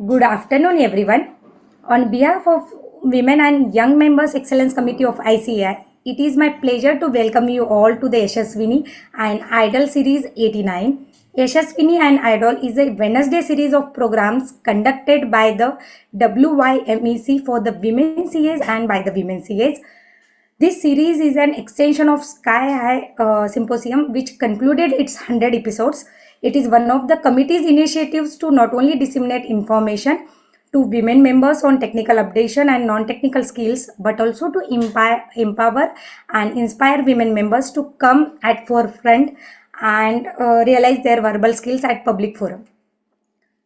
Good afternoon, everyone. On behalf of Women and Young Members Excellence Committee of ICI, it is my pleasure to welcome you all to the Yashaswini and Idol Series 89. Yashaswini and Idol is a Wednesday series of programs conducted by the WYMEC for the Women CAs and by the Women CAs. This series is an extension of Sky High Symposium, which concluded its 100 episodes. It is one of the committee's initiatives to not only disseminate information to women members on technical updation and non-technical skills, but also to empower and inspire women members to come at forefront and realize their verbal skills at public forum.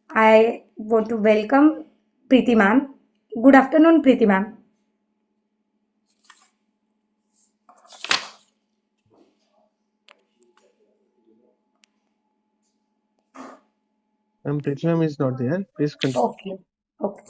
I want to welcome Preeti ma'am. Good afternoon, Preeti ma'am. Pritham is not there. Please continue. Okay. Okay.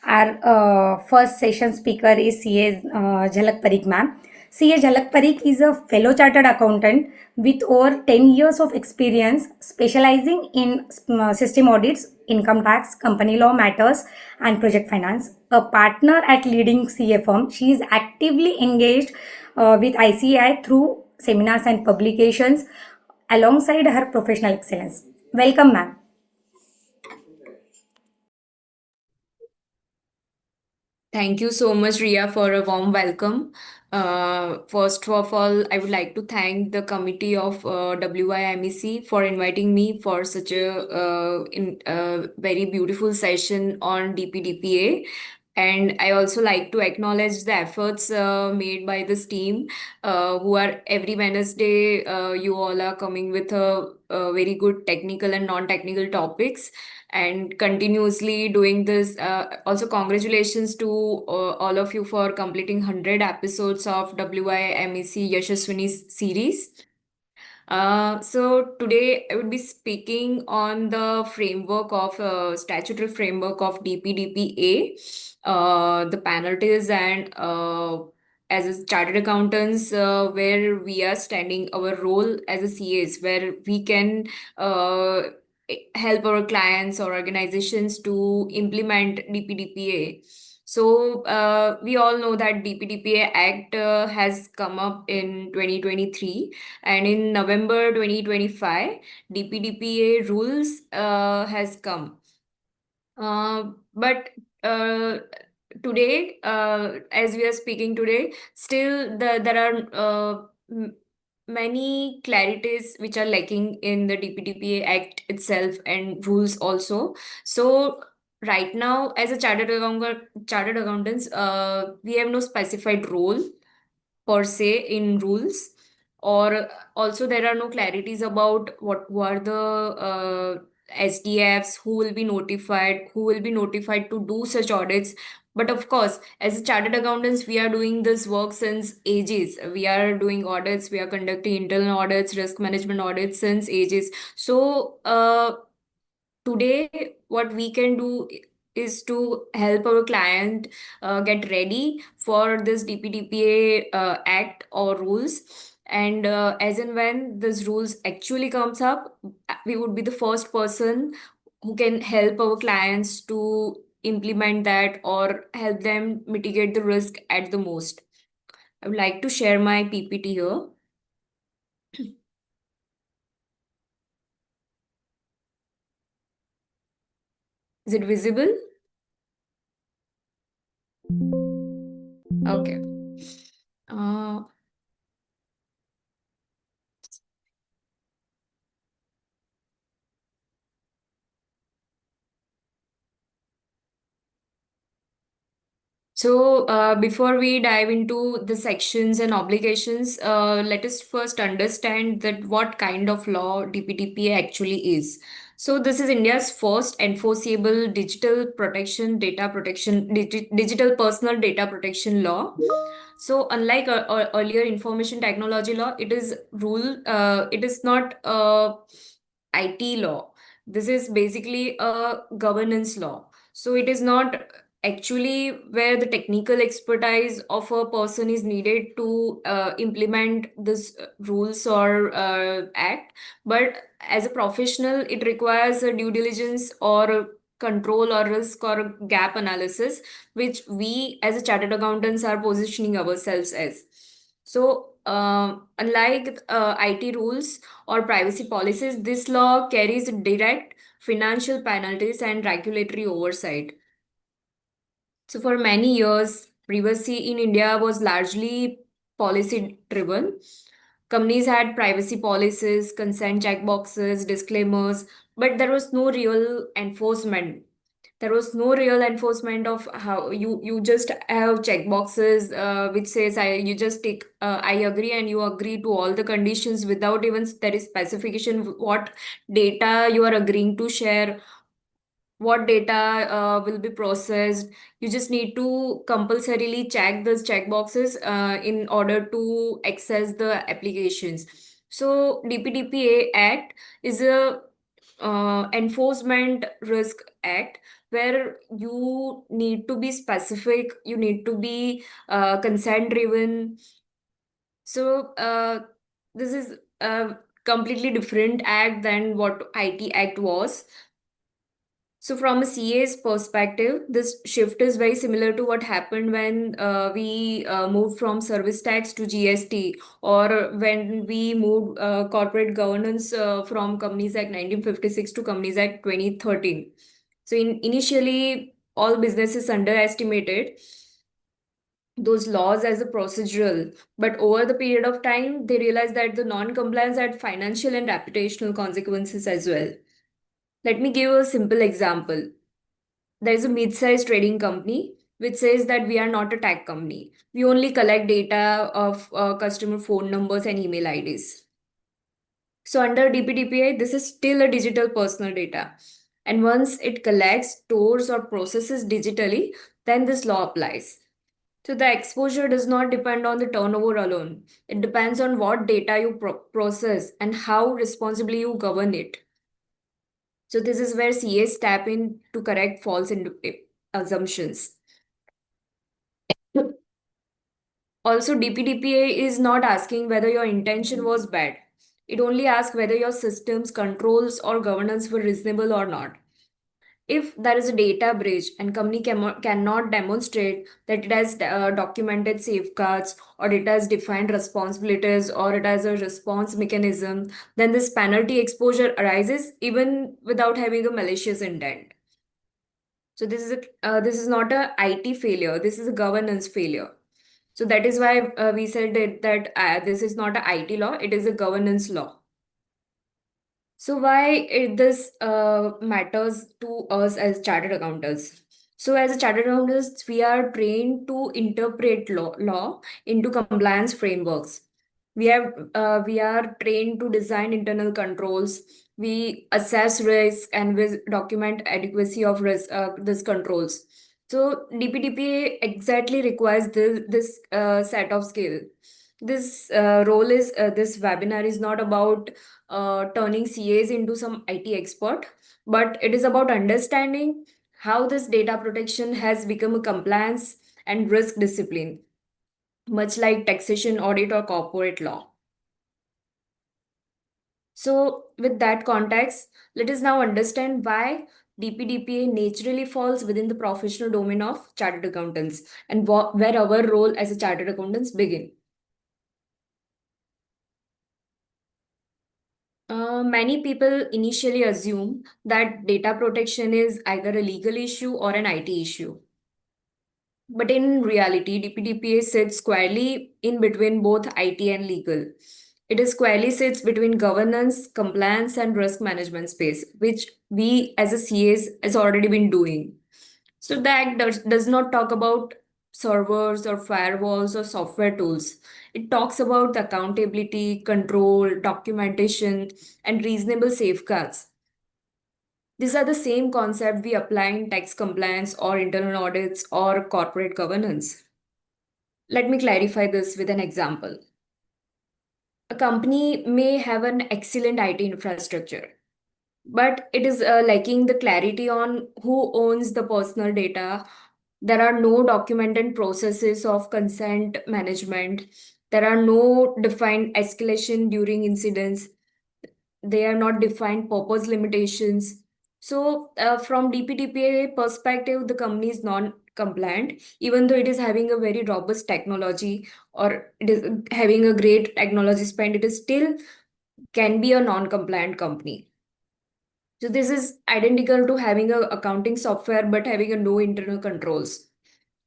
Our first session speaker is CA Jhalak Parikh ma'am. CA Jhalak Parikh is a fellow chartered accountant with over 10 years of experience specializing in system audits, income tax, company law matters, and project finance. A partner at leading CA firm, she is actively engaged with ICI through seminars and publications alongside her professional excellence. Welcome, ma'am. Thank you so much, Ria, for a warm welcome. First of all, I would like to thank the committee of WIMEC for inviting me for such a very beautiful session on DPDPA. And I also like to acknowledge the efforts made by this team, who are every Wednesday, you all are coming with a very good technical and non-technical topics and continuously doing this. Also, congratulations to all of you for completing 100 episodes of WIMEC Yashaswini series. So today I would be speaking on the framework of statutory framework of DPDPA, the penalties and as a chartered accountants, where we are standing our role as a CAs, where we can uh, help our clients or organizations to implement DPDPA. So we all know that DPDPA Act has come up in 2023, and in November 2025, DPDPA rules has come. But today, as we are speaking today, still there are many clarities which are lacking in the DPDPA Act itself and rules also. So right now, as a chartered accountants, we have no specified role per se in rules, or also there are no clarities about what were the SDFs, who will be notified to do such audits. But of course, as a chartered accountants, we are doing this work since ages. We are doing audits, we are conducting internal audits, risk management audits since ages. So today what we can do is to help our client get ready for this DPDPA act or rules. And as and when this rules actually comes up, we would be the first person who can help our clients to implement that or help them mitigate the risk at the most. I would like to share my PPT here. Is it visible? Okay. Uh, So, before we dive into the sections and obligations, let us first understand that what kind of law DPDPA actually is. So, this is India's first enforceable digital personal data protection law. So, unlike earlier information technology law, it is not a IT law. This is basically a governance law. So, it is not actually where the technical expertise of a person is needed to implement this rules or act. But as a professional, it requires a due diligence or a control or risk or a gap analysis, which we as a chartered accountants are positioning ourselves as. So, unlike IT rules or privacy policies, this law carries direct financial penalties and regulatory oversight. So, for many years, privacy in India was largely policy driven. Companies had privacy policies, consent checkboxes, disclaimers, but there was no real enforcement. There was no real enforcement of how you just have checkboxes which says you just take I agree and you agree to all the conditions without even there is specification what data you are agreeing to share, what data will be processed. You just need to compulsorily check those checkboxes in order to access the applications. So DPDPA Act is a enforcement risk act where you need to be specific, you need to be consent driven. So this is a completely different act than what IT Act was. So, from a CA's perspective, this shift is very similar to what happened when we moved from service tax to GST, or when we moved corporate governance from Companies Act 1956 to Companies Act 2013. So, initially, all businesses underestimated those laws as a procedural, but over the period of time, they realized that the non compliance had financial and reputational consequences as well. Let me give a simple example. There is a mid-sized trading company which says that we are not a tech company. We only collect data of customer phone numbers and email IDs. So under DPDPA, this is still a digital personal data. And once it collects, stores, or processes digitally, then this law applies. So the exposure does not depend on the turnover alone. It depends on what data you process and how responsibly you govern it. So this is where CAs step in to correct false assumptions. Also, DPDPA is not asking whether your intention was bad. It only asks whether your systems, controls, or governance were reasonable or not. If there is a data breach and company cannot demonstrate that it has documented safeguards or it has defined responsibilities or it has a response mechanism, then this penalty exposure arises even without having a malicious intent. So this is not a IT failure. This is a governance failure. So that is why we said that this is not a IT law, it is a governance law. So why this matters to us as chartered accountants? So as a chartered accountants, we are trained to interpret law into compliance frameworks. We are trained to design internal controls. We assess risk and we document adequacy of risk this controls. So DPDPA exactly requires this set of skill. This role is this webinar is not about turning CAs into some IT expert, but it is about understanding how this data protection has become a compliance and risk discipline, much like taxation, audit, or corporate law. So, with that context, let us now understand why DPDPA naturally falls within the professional domain of chartered accountants and where our role as a chartered accountants begin. Many people initially assume that data protection is either a legal issue or an IT issue. But in reality, DPDPA sits squarely in between both IT and legal. It is squarely sits between governance, compliance, and risk management space, which we as a CAs has already been doing. So the act does not talk about servers or firewalls or software tools. It talks about the accountability, control, documentation, and reasonable safeguards. These are the same concept we apply in tax compliance or internal audits or corporate governance. Let me clarify this with an example. A company may have an excellent IT infrastructure, but it is lacking the clarity on who owns the personal data, There are no documented processes of consent management. There are no defined escalation during incidents. They are not defined purpose limitations. So, from DPDPA perspective, the company is non-compliant, even though it is having a very robust technology or it is having a great technology spend, it is still can be a non-compliant company. So this is identical to having a accounting software but having a no internal controls.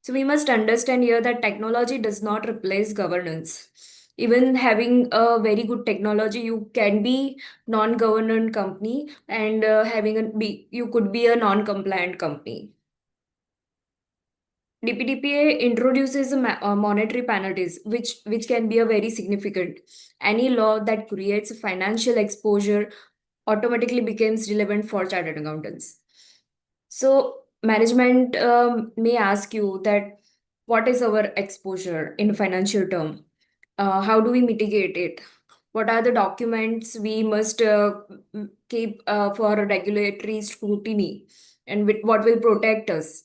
So we must understand here that technology does not replace governance. Even having a very good technology, you can be non-governance company and having a be you could be a non-compliant company. DPDPA introduces monetary penalties, which can be a very significant. Any law that creates financial exposure automatically becomes relevant for chartered accountants. So management may ask you that what is our exposure in financial term? How do we mitigate it? What are the documents we must keep for regulatory scrutiny? And what will protect us?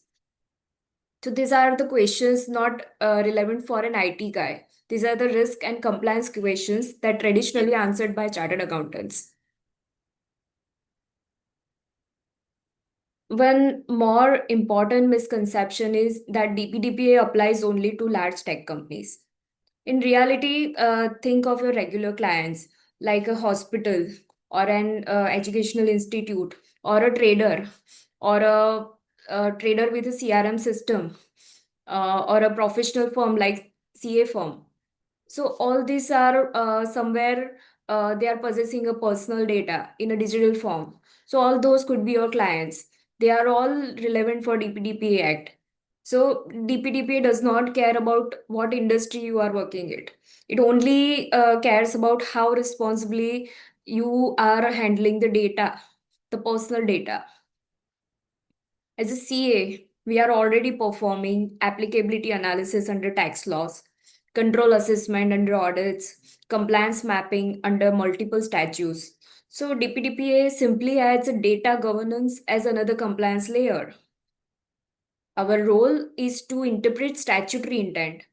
So these are the questions not relevant for an IT guy. These are the risk and compliance questions that traditionally answered by chartered accountants. One more important misconception is that DPDPA applies only to large tech companies. In reality, think of your regular clients like a hospital or an educational institute or a trader or a trader with a CRM system or a professional firm like CA firm. So all these are somewhere they are possessing a personal data in a digital form. So all those could be your clients. They are all relevant for DPDPA Act. So DPDPA does not care about what industry you are working in. It only cares about how responsibly you are handling the data, the personal data. As a CA, we are already performing applicability analysis under tax laws, control assessment under audits, compliance mapping under multiple statutes. So DPDPA simply adds a data governance as another compliance layer. Our role is to interpret statutory intent,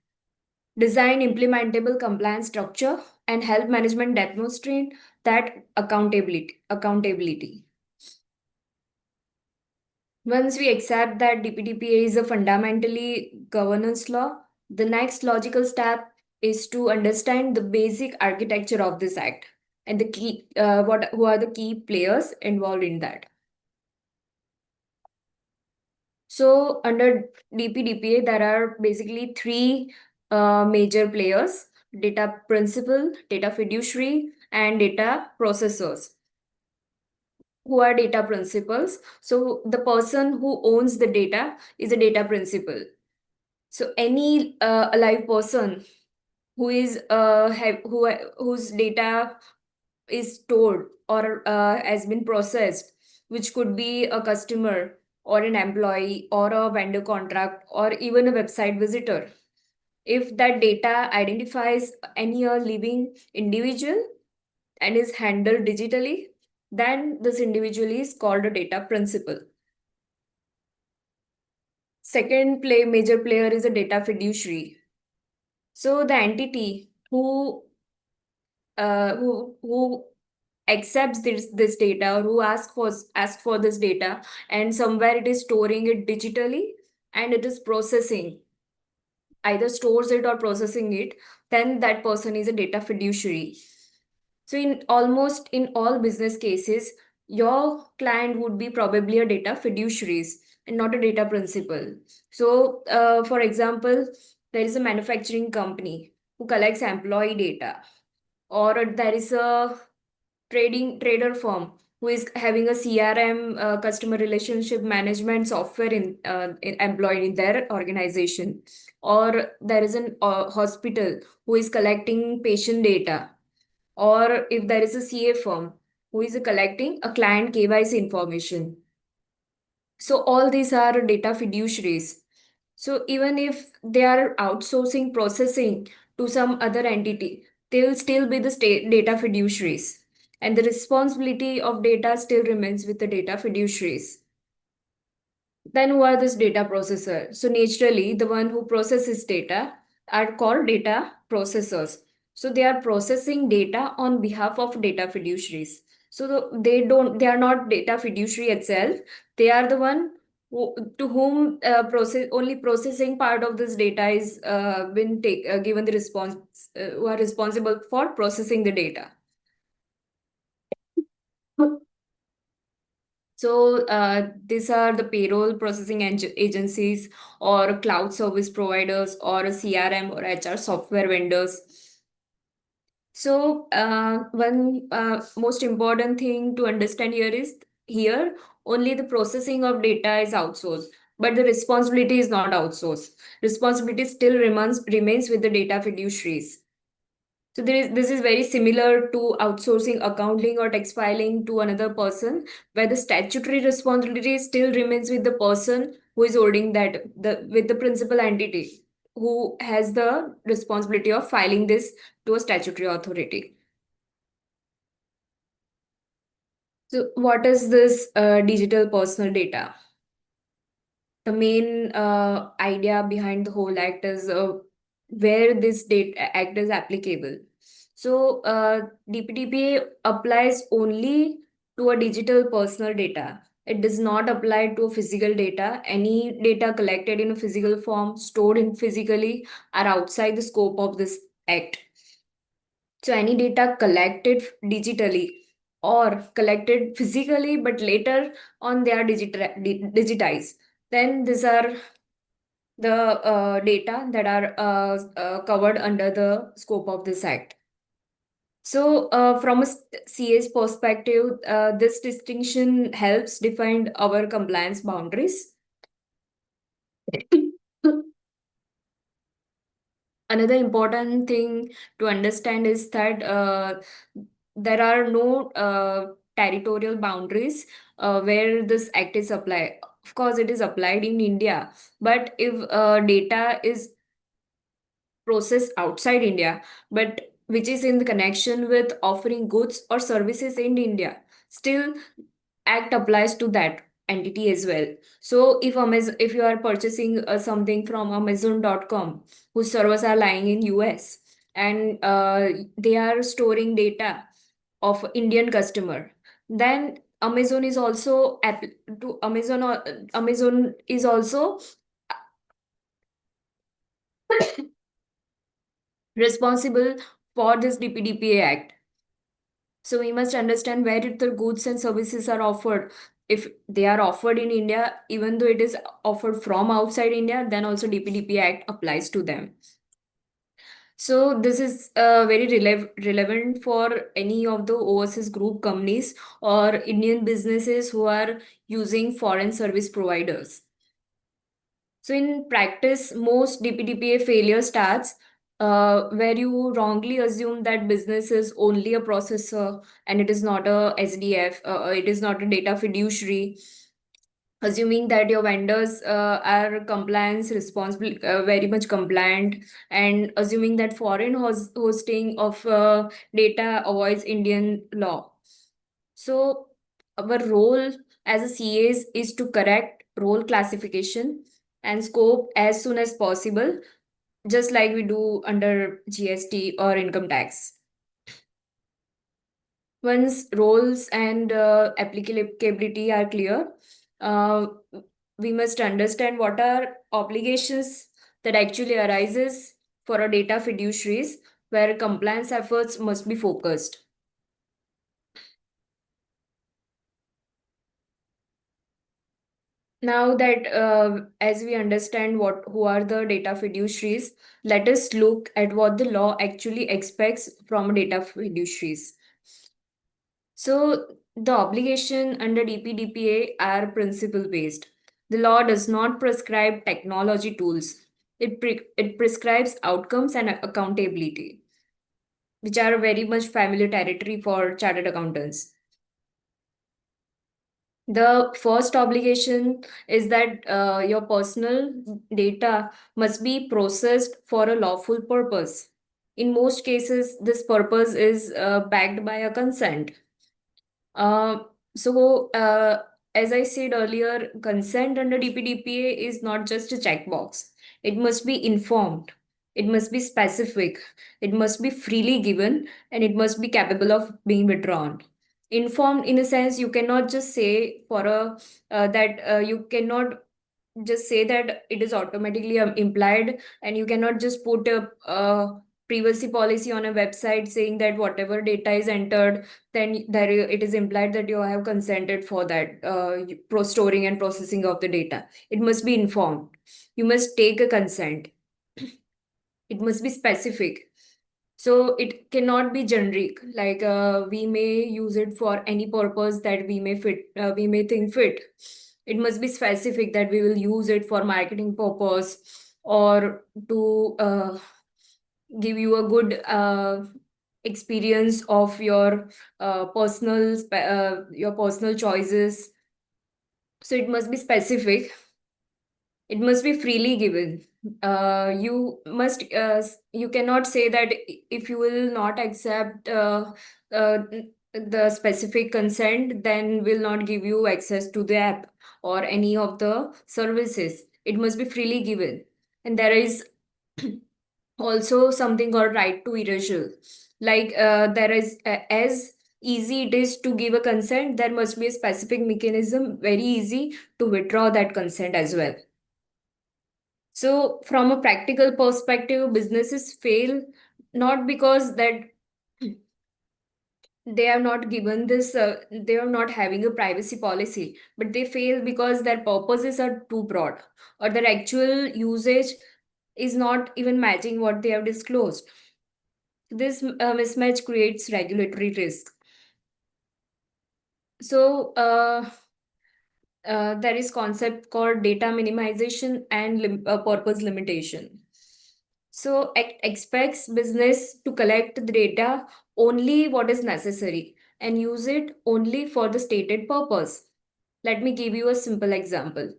design implementable compliance structure, and help management demonstrate that accountability. Once we accept that DPDPA is a fundamentally governance law, the next logical step is to understand the basic architecture of this act and the key who are the key players involved in that. So under DPDPA, there are basically three major players: data principal, data fiduciary, and data processors. Who are data principals? So the person who owns the data is a data principal. So any alive person who is whose data is stored or has been processed, which could be a customer or an employee or a vendor contract or even a website visitor. If that data identifies any living individual and is handled digitally, then this individual is called a data principal. Second major player is a data fiduciary. So the entity who accepts this data or who asks for this data, and somewhere it is storing it digitally and it is processing, either stores it or processing it, then that person is a data fiduciary. So in all business cases, your client would be probably a data fiduciaries and not a data principal. So for example, there is a manufacturing company who collects employee data, or there is a trader firm who is having a CRM, customer relationship management software employed in their organization, or there is an hospital who is collecting patient data, or if there is a CA firm who is collecting a client KYC information. So all these are data fiduciaries. So even if they are outsourcing processing to some other entity, they will still be the state data fiduciaries. And the responsibility of data still remains with the data fiduciaries. Then who are this data processor? So naturally, the one who processes data are called data processors. So they are processing data on behalf of data fiduciaries. So they are not data fiduciary itself. They are the one to whom only processing part of this data is given the response, who are responsible for processing the data. So these are the payroll processing agencies or cloud service providers or a CRM or HR software vendors. So one most important thing to understand here is here only the processing of data is outsourced, but the responsibility is not outsourced. Responsibility still remains with the data fiduciaries. So this is very similar to outsourcing accounting or tax filing to another person, where the statutory responsibility still remains with the person who is holding that with the principal entity who has the responsibility of filing this to a statutory authority. So what is this digital personal data? The main idea behind the whole act is where this data act is applicable. So DPDPA applies only to a digital personal data. It does not apply to physical data. Any data collected in a physical form, stored in physically, are outside the scope of this act. So any data collected digitally or collected physically, but later on they are digitized, then these are the data that are covered under the scope of this act. So, from a CA's perspective, this distinction helps define our compliance boundaries. Another important thing to understand is that there are no territorial boundaries where this act is applied. Of course, it is applied in India, but if data is processed outside India, but which is in the connection with offering goods or services in India, still act applies to that entity as well. So if you are purchasing something from Amazon.com, whose servers are lying in US, and they are storing data of Indian customer, then Amazon is also to Amazon Amazon is also responsible for this DPDPA Act. So we must understand where the goods and services are offered. If they are offered in India, even though it is offered from outside India, then also DPDP Act applies to them. So this is very relevant for any of the overseas group companies or Indian businesses who are using foreign service providers. So in practice, most DPDPA failure starts where you wrongly assume that business is only a processor and it is not a SDF, it is not a data fiduciary, assuming that your vendors are compliance responsible, very much compliant, and assuming that foreign hosting of data avoids Indian law. So our role as a CAs is to correct role classification and scope as soon as possible, just like we do under GST or income tax. Once roles and applicability are clear, uh, we must understand what are obligations that actually arises for a data fiduciaries where compliance efforts must be focused. Now that as we understand what who are the data fiduciaries, let us look at what the law actually expects from data fiduciaries. So the obligation under DPDPA are principle based. The law does not prescribe technology tools. It prescribes outcomes and accountability, which are very much familiar territory for chartered accountants. The first obligation is that your personal data must be processed for a lawful purpose. In most cases, this purpose is backed by a consent. Uh, so as I said earlier, consent under DPDPA is not just a checkbox. It must be informed, it must be specific, it must be freely given, and it must be capable of being withdrawn. Informed in a sense, you cannot just say for a that you cannot just say that it is automatically implied, and you cannot just put a privacy policy on a website saying that whatever data is entered, then there it is implied that you have consented for that storing and processing of the data. It must be informed. You must take a consent. It must be specific. So it cannot be generic. Like we may use it for any purpose that we may think fit. It must be specific that we will use it for marketing purpose or to give you a good experience of your personal choices. So it must be specific. It must be freely given. You cannot say that if you will not accept uh, the specific consent, then will not give you access to the app or any of the services. It must be freely given. And there is also something called right to erasure. Like there is as easy it is to give a consent, there must be a specific mechanism very easy to withdraw that consent as well. So, from a practical perspective, businesses fail not because that they are not given this, they are not having a privacy policy, but they fail because their purposes are too broad or their actual usage is not even matching what they have disclosed. This mismatch creates regulatory risk. So, there is concept called data minimization and purpose limitation. So expects business to collect the data only what is necessary and use it only for the stated purpose. Let me give you a simple example.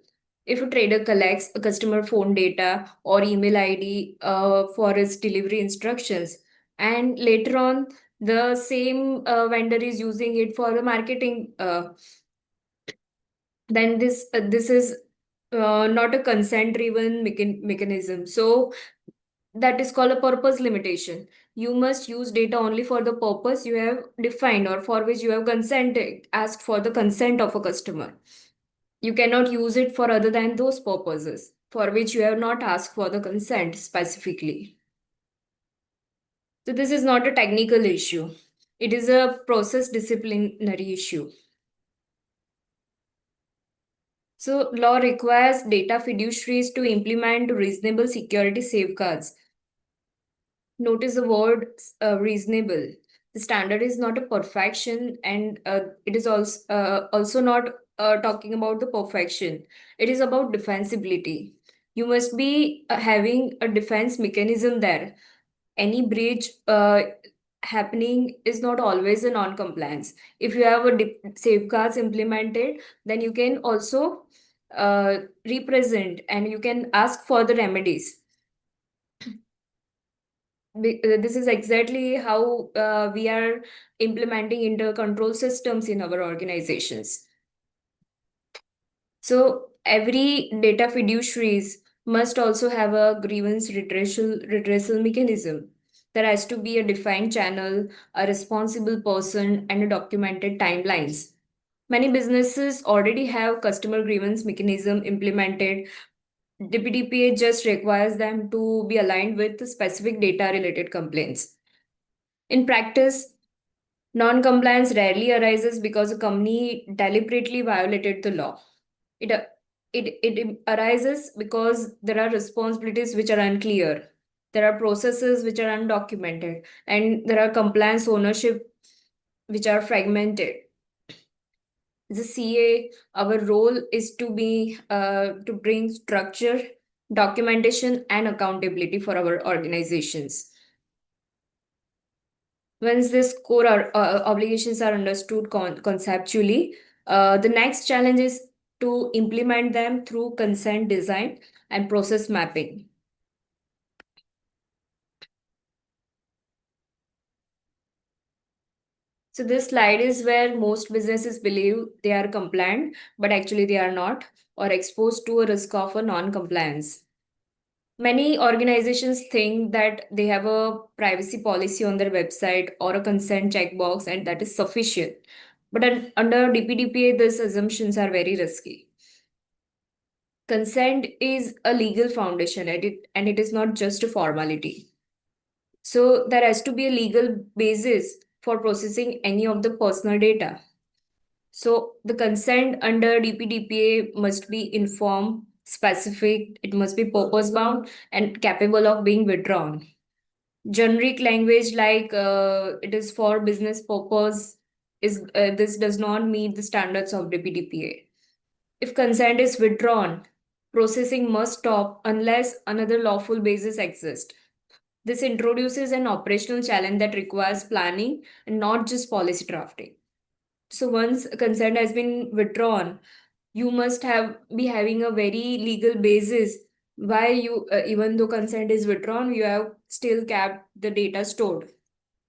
If a trader collects a customer phone data or email ID for its delivery instructions, and later on the same vendor is using it for the marketing, then this is not a consent driven mechanism. So that is called a purpose limitation. You must use data only for the purpose you have defined or for which you have consented, asked for the consent of a customer. You cannot use it for other than those purposes for which you have not asked for the consent specifically. So this is not a technical issue. It is a process disciplinary issue. So law requires data fiduciaries to implement reasonable security safeguards. Notice the word reasonable. The standard is not a perfection, and it is also not talking about the perfection. It is about defensibility. You must be having a defense mechanism there. Any breach happening is not always a non-compliance. If you have a safeguards implemented, then you can also represent and you can ask for the remedies. This is exactly how we are implementing inter-control systems in our organizations. So every data fiduciaries must also have a grievance redressal mechanism. There has to be a defined channel, a responsible person, and a documented timelines. Many businesses already have customer grievance mechanism implemented. DPDPA just requires them to be aligned with specific data related complaints. In practice, non-compliance rarely arises because a company deliberately violated the law. It, uh, it arises because there are responsibilities which are unclear, there are processes which are undocumented, and there are compliance ownership which are fragmented. As a CA, our role is to bring structure, documentation, and accountability for our organizations. Once these core obligations are understood conceptually, the next challenge is to implement them through consent design and process mapping. So this slide is where most businesses believe they are compliant, but actually they are not, or exposed to a risk of a non-compliance. Many organizations think that they have a privacy policy on their website or a consent checkbox, and that is sufficient. But under DPDPA, these assumptions are very risky. Consent is a legal foundation, and it is not just a formality. So there has to be a legal basis for processing any of the personal data. So the consent under DPDPA must be informed, specific, it must be purpose bound, and capable of being withdrawn. Generic language like it is for business purpose is this does not meet the standards of DPDPA. If consent is withdrawn, processing must stop unless another lawful basis exists. This introduces an operational challenge that requires planning and not just policy drafting. So once consent has been withdrawn, you must have be having a very legal basis why you even though consent is withdrawn, you have still kept the data stored.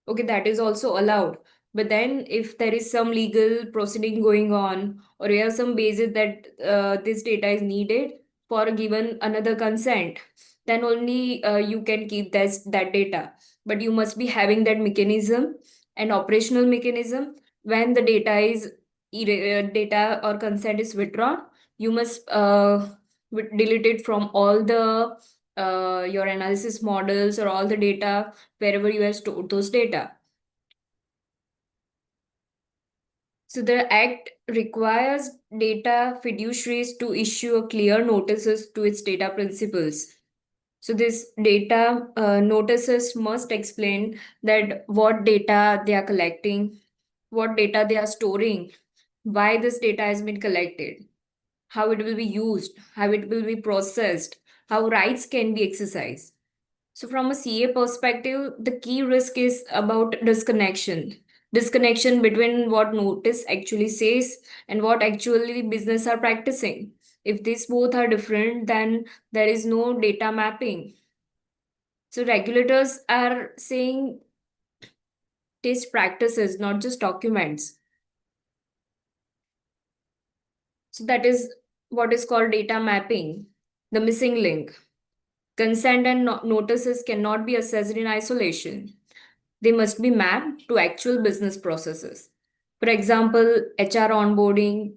Okay, that is also allowed. But then if there is some legal proceeding going on, or you have some basis that this data is needed for given another consent, then only you can keep that data. But you must be having that mechanism and operational mechanism when the data or consent is withdrawn. You must delete it from all the your analysis models or all the data wherever you have stored those data. So the act requires data fiduciaries to issue a clear notices to its data principals. So this data notices must explain that what data they are collecting, what data they are storing, why this data has been collected, how it will be used, how it will be processed, how rights can be exercised. So, from a CA perspective, the key risk is about disconnection. Disconnection between what notice actually says and what actually business are practicing. If these both are different, then there is no data mapping. So, regulators are saying test practices, not just documents. So, that is what is called data mapping, the missing link. Consent and notices cannot be assessed in isolation. They must be mapped to actual business processes. For example, HR onboarding,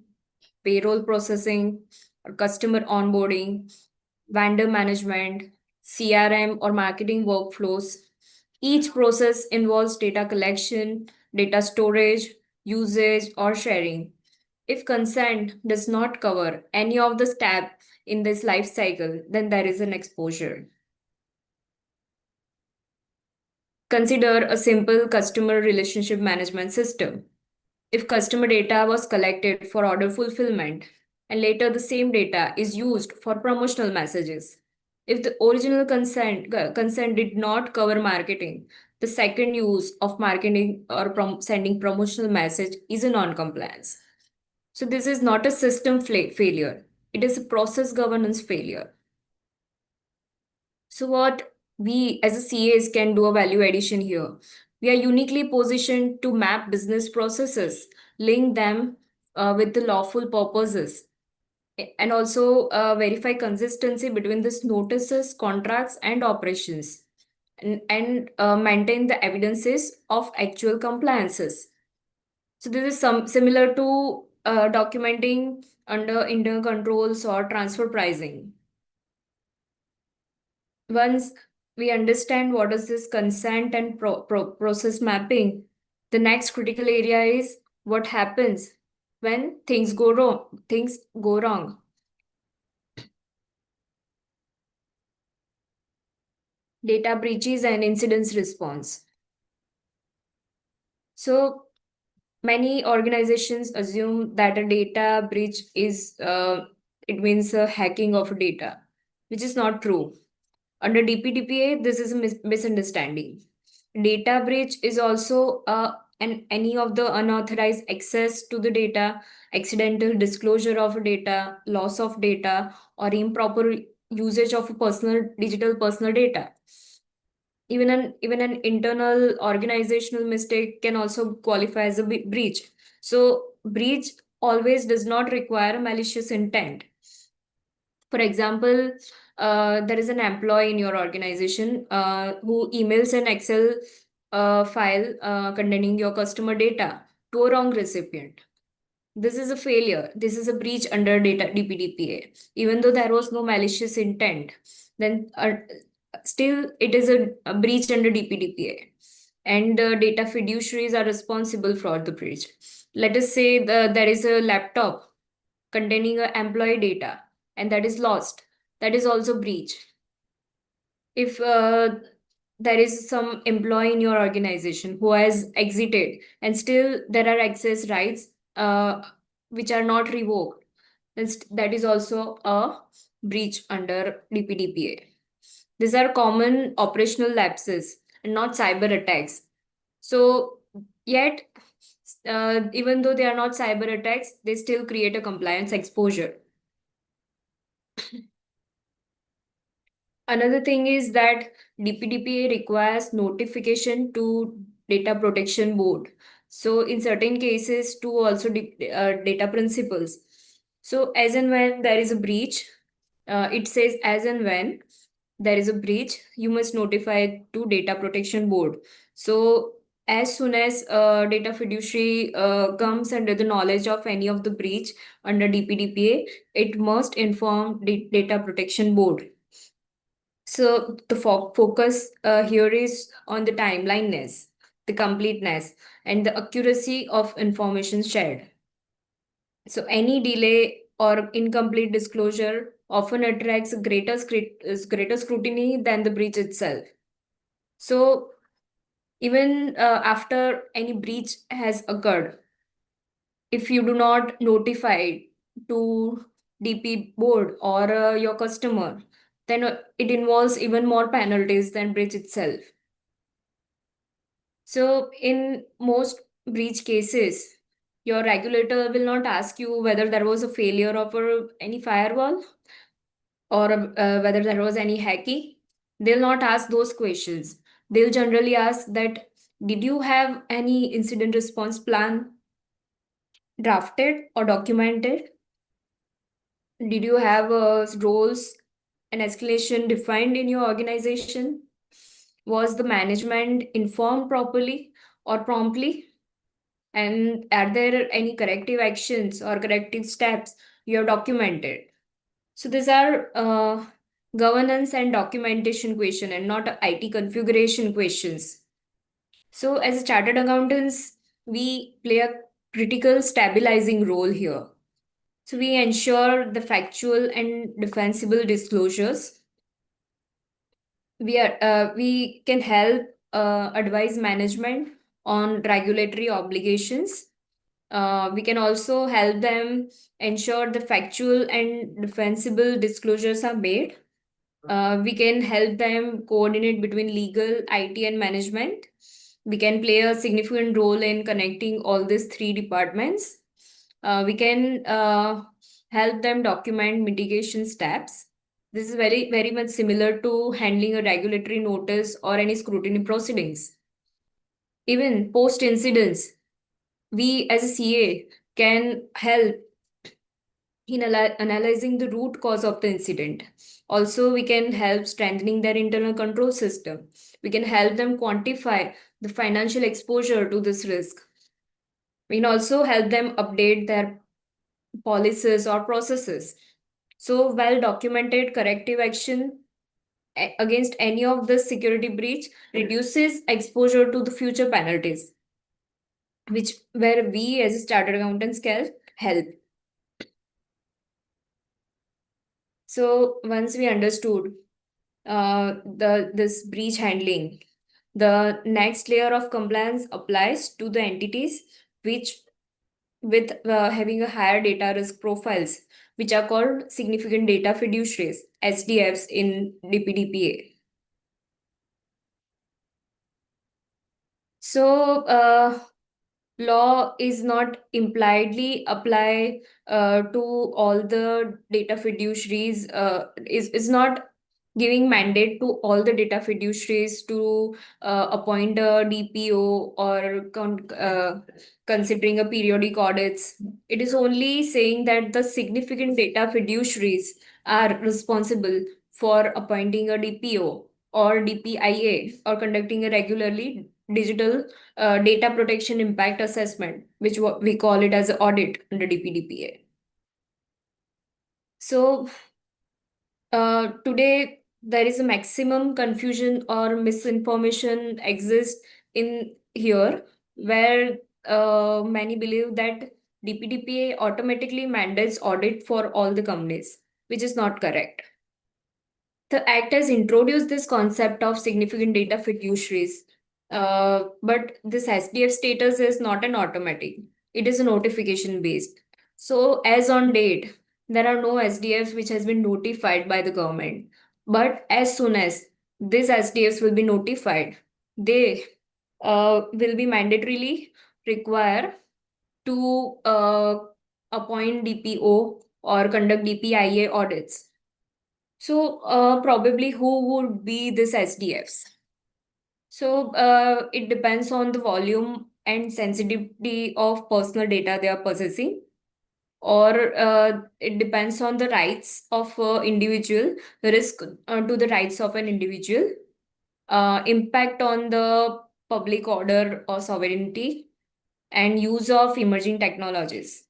payroll processing, or customer onboarding, vendor management, CRM or marketing workflows. Each process involves data collection, data storage, usage, or sharing. If consent does not cover any of the steps in this life cycle, then there is an exposure. Consider a simple customer relationship management system. If customer data was collected for order fulfillment and later the same data is used for promotional messages, if the original consent did not cover marketing, the second use of marketing or sending promotional message is a non-compliance. So this is not a system failure. It is a process governance failure. So what we as a CAs can do a value addition here. We are uniquely positioned to map business processes, link them with the lawful purposes, and also verify consistency between these notices, contracts, and operations, and maintain the evidences of actual compliances. So this is some similar to documenting under internal controls or transfer pricing. Once we understand what is this consent and process mapping, the next critical area is what happens when things go wrong. Things go wrong. Data breaches and incidents response. So many organizations assume that a data breach is it means a hacking of data, which is not true. Under DPDPA, this is a misunderstanding. Data breach is also any of the unauthorized access to the data, accidental disclosure of data, loss of data, or improper usage of personal digital personal data. even an internal organizational mistake can also qualify as a breach. So breach always does not require malicious intent. For example, there is an employee in your organization who emails an Excel file containing your customer data to a wrong recipient. This is a failure. This is a breach under data DPDPA. Even though there was no malicious intent, then still it is a breach under DPDPA. And data fiduciaries are responsible for the breach. Let us say there is a laptop containing employee data and that is lost. That is also breach. If there is some employee in your organization who has exited and still there are access rights which are not revoked, then that is also a breach under DPDPA. These are common operational lapses and not cyber attacks. So yet even though they are not cyber attacks, they still create a compliance exposure. Another thing is that DPDPA requires notification to Data Protection Board. So in certain cases, to also data principals. So as and when there is a breach, it says as and when there is a breach, you must notify to Data Protection Board. So as soon as data fiduciary comes under the knowledge of any of the breach under DPDPA, it must inform the Data Protection Board. So the focus here is on the timeliness, the completeness, and the accuracy of information shared. So any delay or incomplete disclosure often attracts greater scrutiny than the breach itself. So even after any breach has occurred, if you do not notify to DP board or your customer, then it involves even more penalties than breach itself. So in most breach cases, your regulator will not ask you whether there was a failure of any firewall or whether there was any hacking. They'll not ask those questions. They'll generally ask that, did you have any incident response plan drafted or documented? Did you have roles and escalation defined in your organization? Was the management informed properly or promptly? And are there any corrective actions or corrective steps you have documented? So these are governance and documentation question and not IT configuration questions. So as a chartered accountants, we play a critical stabilizing role here. So we ensure the factual and defensible disclosures. We can help advise management on regulatory obligations. We can also help them ensure the factual and defensible disclosures are made. We can help them coordinate between legal, IT, and management. We can play a significant role in connecting all these three departments. We can help them document mitigation steps. This is very, very much similar to handling a regulatory notice or any scrutiny proceedings. Even post incidents, we as a CA can help in analyzing the root cause of the incident. Also, we can help strengthening their internal control system. We can help them quantify the financial exposure to this risk. We can also help them update their policies or processes. So, well documented corrective action against any of the security breach reduces exposure to the future penalties, which where we as chartered accountants can help. So once we understood this breach handling, the next layer of compliance applies to the entities which with having a higher data risk profiles, which are called significant data fiduciaries, SDFs in DPDPA. So law is not impliedly apply to all the data fiduciaries, is not giving mandate to all the data fiduciaries to appoint a DPO or considering a periodic audits. It is only saying that the significant data fiduciaries are responsible for appointing a DPO or DPIA or conducting a regularly digital data protection impact assessment, which we call it as an audit under DPDPA. So today there is a maximum confusion or misinformation exists in here where many believe that DPDPA automatically mandates audit for all the companies, which is not correct. The Act has introduced this concept of significant data fiduciaries, but this SDF status is not an automatic, it is a notification based. So, as on date, there are no SDFs which has been notified by the government. But as soon as these SDFs will be notified, they will be mandatorily require to appoint DPO or conduct DPIA audits. So, probably who would be this SDFs? So, it depends on the volume and sensitivity of personal data they are possessing, or it depends on the rights of individual, risk to the rights of an individual, impact on the public order or sovereignty, and use of emerging technologies.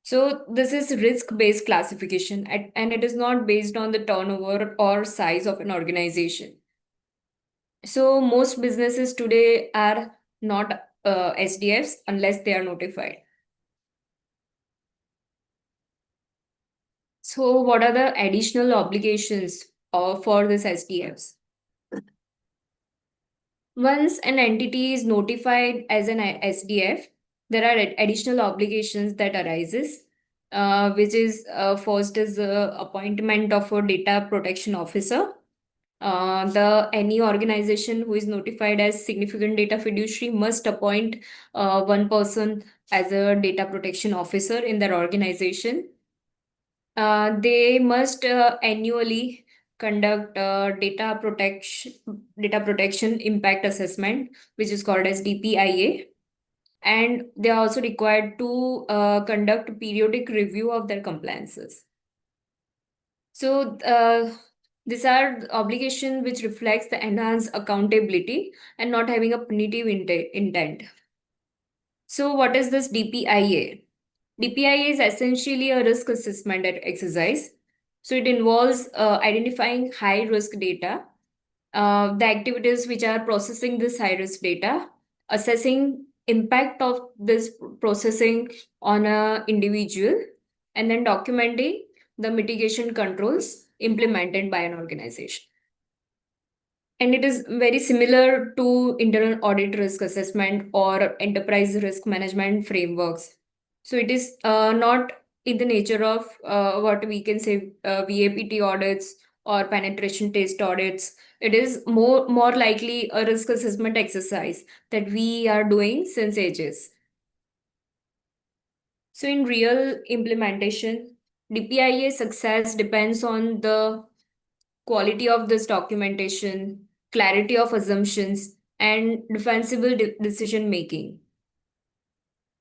So this is risk-based classification, and it is not based on the turnover or size of an organization. So most businesses today are not SDFs unless they are notified. So what are the additional obligations for this SDFs? Once an entity is notified as an SDF, there are additional obligations that arises, which is first is appointment of a data protection officer. The any organization who is notified as significant data fiduciary must appoint one person as a data protection officer in their organization. They must annually conduct data protection impact assessment, which is called as DPIA, and they are also required to conduct periodic review of their compliances. So these are the obligation which reflects the enhanced accountability and not having a punitive intent. So what is this DPIA? DPIA is essentially a risk assessment exercise. So it involves identifying high risk data, the activities which are processing this high risk data, assessing impact of this processing on a individual, and then documenting the mitigation controls implemented by an organization. And it is very similar to internal audit risk assessment or enterprise risk management frameworks. So it is not in the nature of what we can say VAPT audits or penetration test audits. It is more likely a risk assessment exercise that we are doing since ages. So in real implementation, DPIA success depends on the quality of this documentation, clarity of assumptions, and defensible decision making.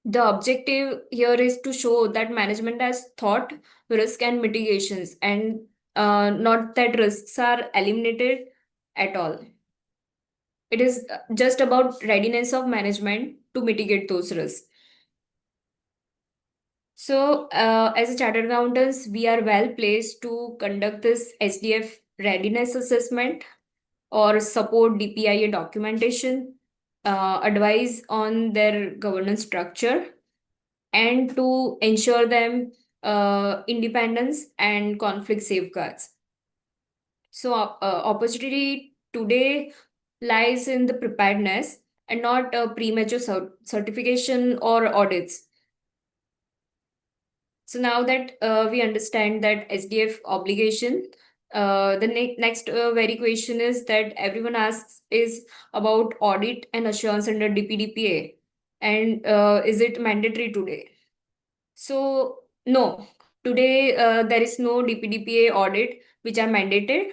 The objective here is to show that management has thought risk and mitigations, and not that risks are eliminated at all. It is just about readiness of management to mitigate those risks. So, as a chartered accountants, we are well placed to conduct this SDF readiness assessment or support DPIA documentation, advise on their governance structure, and to ensure them independence and conflict safeguards. So, opportunity today lies in the preparedness and not premature certification or audits. So now that we understand that SDF obligation, the next very question is that everyone asks is about audit and assurance under DPDPA, and is it mandatory today? So no, today there is no DPDPA audit which are mandated.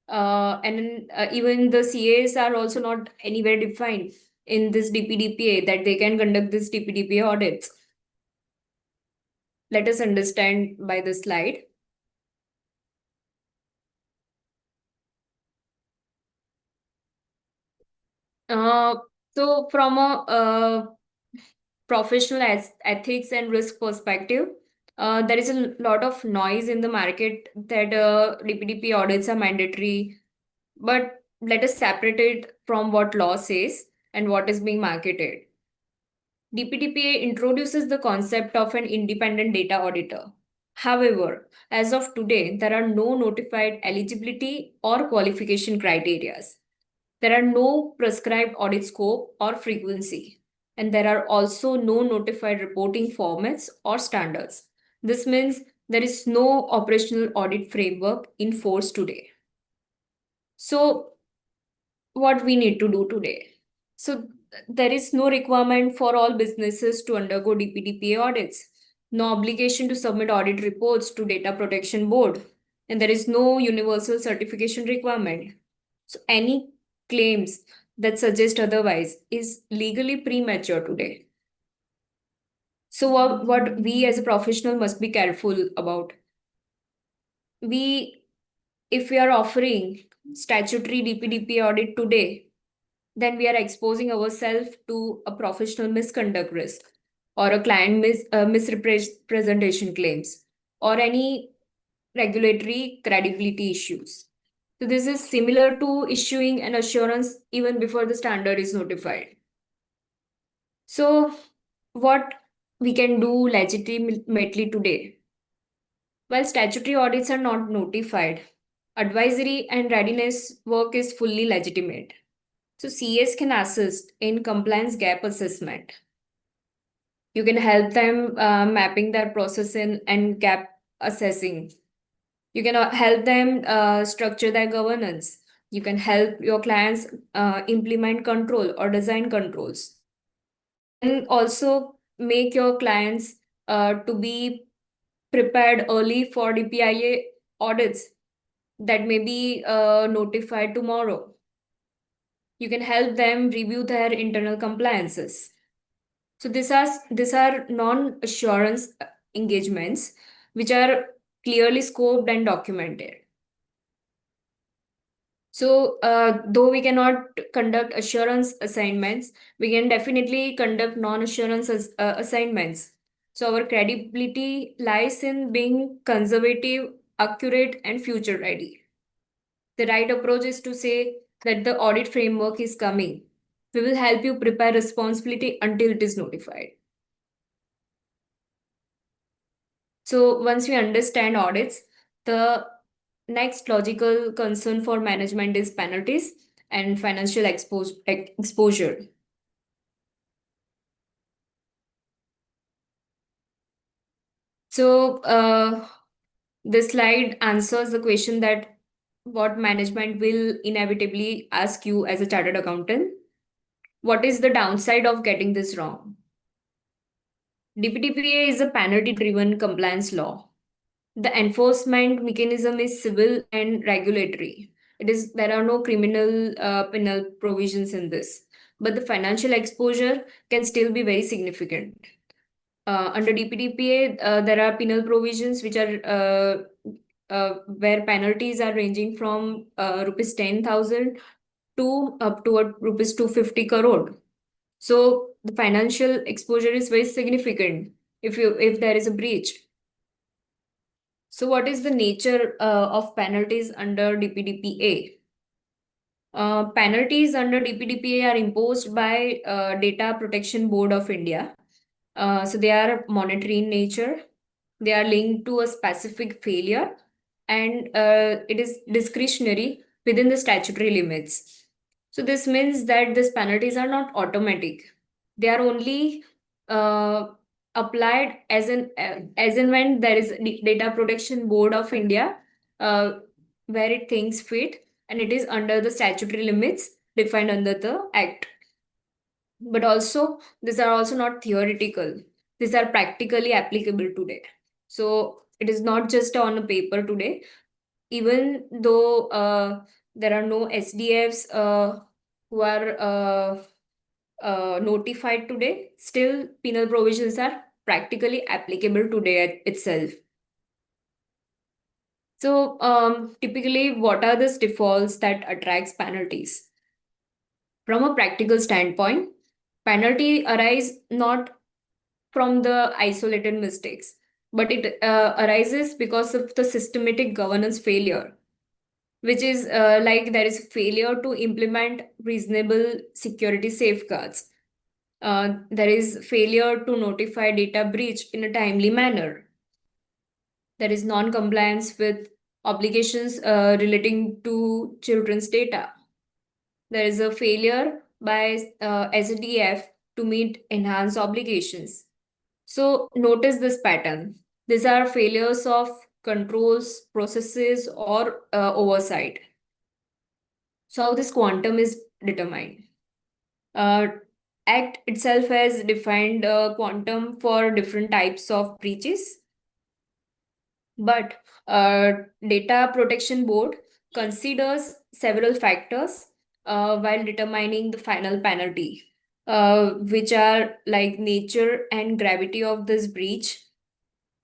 And even the CAs are also not anywhere defined in this DPDPA that they can conduct this DPDPA audits. Let us understand by the slide. Uh, so from a professional ethics and risk perspective, there is a lot of noise in the market that DPDP audits are mandatory, but let us separate it from what law says and what is being marketed. DPDPA introduces the concept of an independent data auditor. However, as of today, there are no notified eligibility or qualification criteria. There are no prescribed audit scope or frequency, and there are also no notified reporting formats or standards. This means there is no operational audit framework in force today. So, what we need to do today? So, there is no requirement for all businesses to undergo DPDPA audits, no obligation to submit audit reports to Data Protection Board, and there is no universal certification requirement. So, any claims that suggest otherwise is legally premature today. So, what we as a professional must be careful about. We, if we are offering statutory DPDP audit today, then we are exposing ourselves to a professional misconduct risk or a client misrepresentation claims or any regulatory credibility issues. So this is similar to issuing an assurance even before the standard is notified. So what we can do legitimately today? While statutory audits are not notified, advisory and readiness work is fully legitimate. So CS can assist in compliance gap assessment. You can help them mapping their process in and gap assessing. You can help them structure their governance. You can help your clients implement control or design controls. And also make your clients to be prepared early for DPIA audits that may be notified tomorrow. You can help them review their internal compliances. So these are non-assurance engagements which are clearly scoped and documented. So though we cannot conduct assurance assignments, we can definitely conduct non-assurance assignments. So our credibility lies in being conservative, accurate, and future ready. The right approach is to say that the audit framework is coming. We will help you prepare responsibility until it is notified. So once we understand audits, the next logical concern for management is penalties and financial exposure. So this slide answers the question that what management will inevitably ask you as a chartered accountant. What is the downside of getting this wrong? DPTPA is a penalty-driven compliance law. The enforcement mechanism is civil and regulatory. There are no criminal penal provisions in this, but the financial exposure can still be very significant. Under DPDPA, there are penal provisions which are where penalties are ranging from rupees 10,000 to up to rupees 250 crore. So the financial exposure is very significant if there is a breach. So what is the nature of penalties under DPDPA? Penalties under DPDPA are imposed by Data Protection Board of India. So they are monetary in nature. They are linked to a specific failure, and it is discretionary within the statutory limits. So this means that these penalties are not automatic. They are only applied as and when there is Data Protection Board of India where it thinks fit, and it is under the statutory limits defined under the Act. But also, these are also not theoretical. These are practically applicable today. So it is not just on a paper today. Even though there are no SDFs who are notified today, still penal provisions are practically applicable today itself. So typically, what are the defaults that attracts penalties? From a practical standpoint, penalty arise not from the isolated mistakes, but it arises because of the systematic governance failure, which is like there is failure to implement reasonable security safeguards. There is failure to notify data breach in a timely manner. There is non-compliance with obligations relating to children's data. There is a failure by SDF to meet enhanced obligations. So notice this pattern. These are failures of controls, processes, or oversight. So how this quantum is determined? Uh, Act itself has defined a quantum for different types of breaches, but Data Protection Board considers several factors while determining the final penalty, which are like nature and gravity of this breach,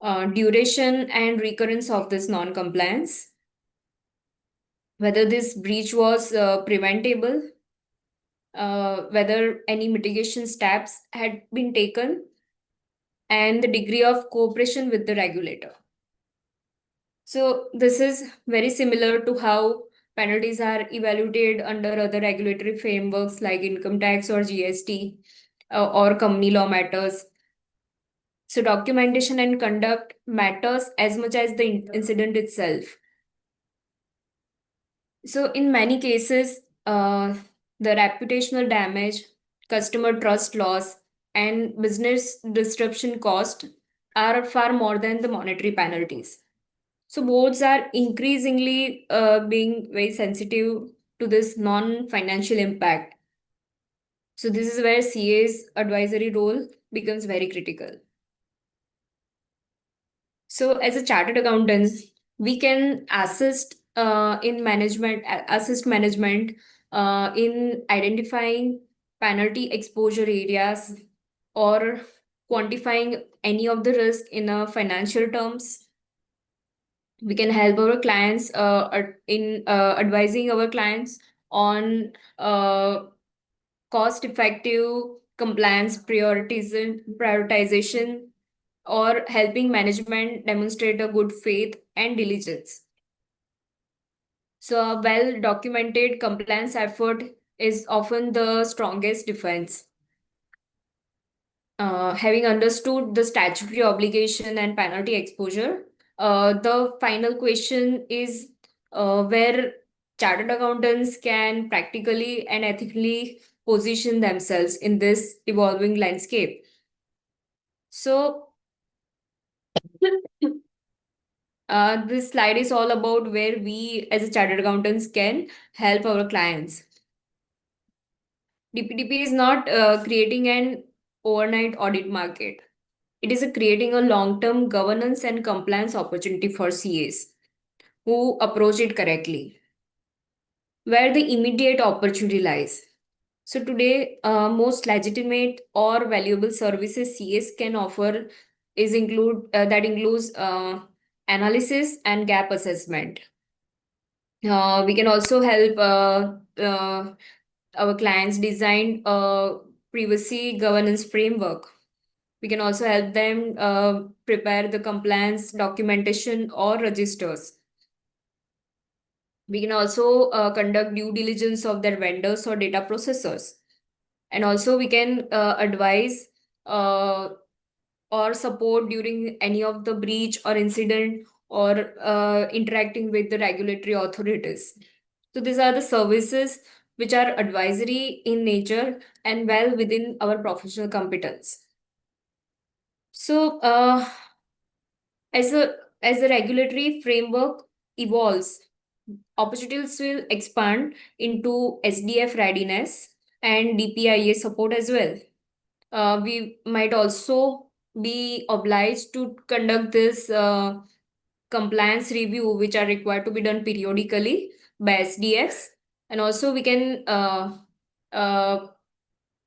duration and recurrence of this non-compliance, whether this breach was preventable, whether any mitigation steps had been taken, and the degree of cooperation with the regulator. So this is very similar to how penalties are evaluated under other regulatory frameworks like income tax or GST or company law matters. So documentation and conduct matters as much as the incident itself. So in many cases, the reputational damage, customer trust loss, and business disruption cost are far more than the monetary penalties. So boards are increasingly being very sensitive to this non-financial impact. So this is where CA's advisory role becomes very critical. So as a chartered accountants, we can assist management in identifying penalty exposure areas or quantifying any of the risk in a financial terms. We can help our clients in advising our clients on cost effective compliance prioritization or helping management demonstrate a good faith and diligence. So a well documented compliance effort is often the strongest defense. Having understood the statutory obligation and penalty exposure, the final question is where chartered accountants can practically and ethically position themselves in this evolving landscape. So, this slide is all about where we, as a chartered accountants, can help our clients. DPDP is not creating an overnight audit market. It is creating a long-term governance and compliance opportunity for CAs who approach it correctly. Where the immediate opportunity lies. So today, most legitimate or valuable services CAs can offer includes analysis and gap assessment. We can also help our clients design a privacy governance framework. We can also help them prepare the compliance documentation or registers. We can also conduct due diligence of their vendors or data processors. And also we can advise or support during any of the breach or incident or interacting with the regulatory authorities. So these are the services which are advisory in nature and well within our professional competence. So as the regulatory framework evolves, opportunities will expand into SDF readiness and DPIA support as well. We might also be obliged to conduct this compliance review, which are required to be done periodically by SDX. And also we can uh,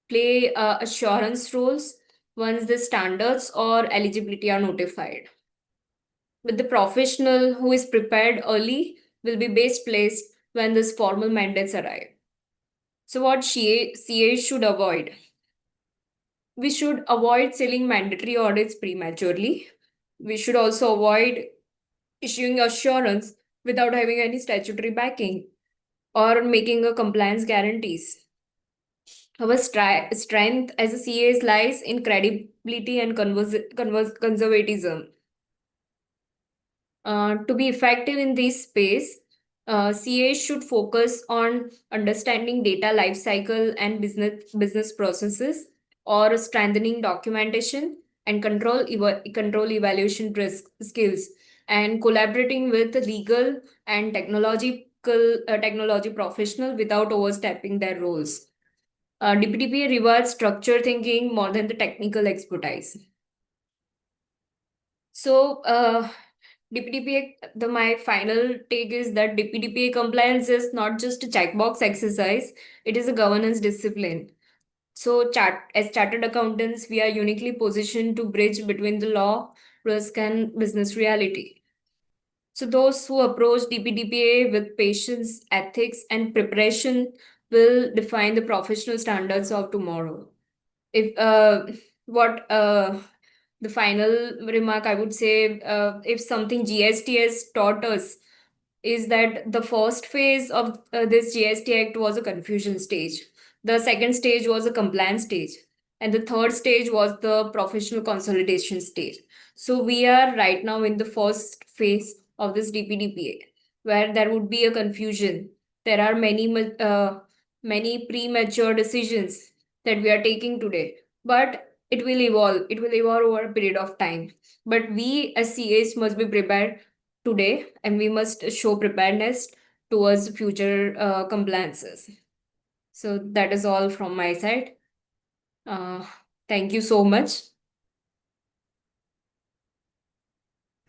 play assurance roles once the standards or eligibility are notified. But the professional who is prepared early will be best placed when these formal mandates arrive. So, what CAs should avoid? We should avoid selling mandatory audits prematurely. We should also avoid issuing assurance without having any statutory backing or making a compliance guarantees. Our strength as a CA lies in credibility and conservatism. To be effective in this space, CAs should focus on understanding data lifecycle and business processes, or strengthening documentation and control evaluation risk skills, and collaborating with legal and technology professional without overstepping their roles. DPDPA rewards structure thinking more than the technical expertise. So, DPDPA, my final take is that DPDPA compliance is not just a checkbox exercise, it is a governance discipline. So, as chartered accountants, we are uniquely positioned to bridge between the law, risk, and business reality. So, those who approach DPDPA with patience, ethics, and preparation will define the professional standards of tomorrow. If what The final remark I would say, if something GST has taught us, is that the first phase of this GST Act was a confusion stage. The second stage was a compliance stage. And the third stage was the professional consolidation stage. So we are right now in the first phase of this DPDPA, where there would be a confusion. There are many premature decisions that we are taking today, but it will evolve. It will evolve over a period of time. But we as CAs must be prepared today, and we must show preparedness towards future compliances. So that is all from my side. Uh, Thank you so much.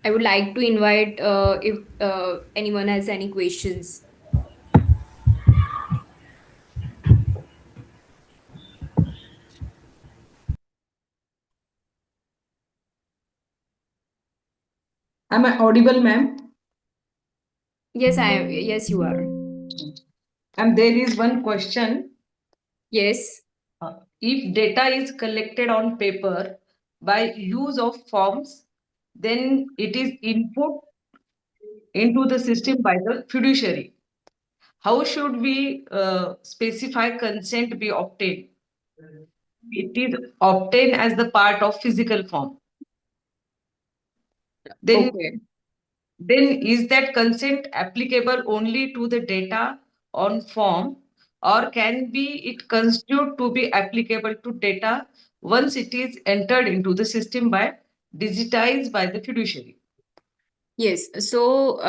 I would like to invite if anyone has any questions. Am I audible, ma'am? Yes, I am. Yes, you are. And there is one question. Yes. If data is collected on paper by use of forms, then it is input into the system by the fiduciary. How should we specify consent be obtained? It is obtained as the part of physical form. Then Okay. then is that consent applicable only to the data on form, or can be it constitute to be applicable to data once it is entered into the system by digitized by the fiduciary? Yes. So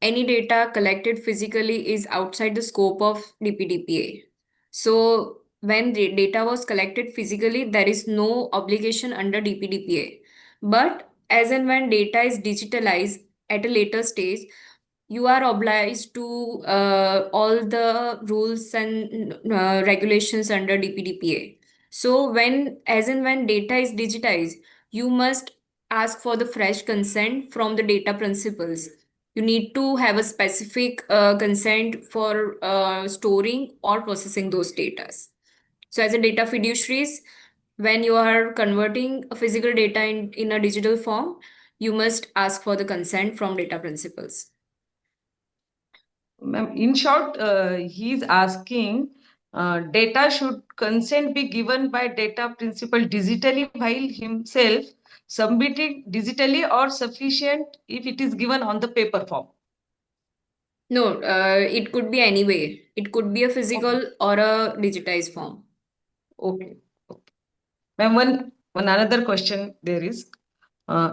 any data collected physically is outside the scope of DPDPA. So when the data was collected physically, there is no obligation under DPDPA. But as and when data is digitalized at a later stage, you are obliged to all the rules and regulations under DPDPA. So as and when data is digitized, you must ask for the fresh consent from the data principals. You need to have a specific consent for storing or processing those data. So as a data fiduciaries, when you are converting a physical data in a digital form, you must ask for the consent from data principals. Ma'am, in short, he is asking data should consent be given by data principal digitally while himself submitting digitally, or sufficient if it is given on the paper form? No, it could be any way. It could be a Okay. physical or a digitized form. Okay. Okay. Ma'am, one another question there is,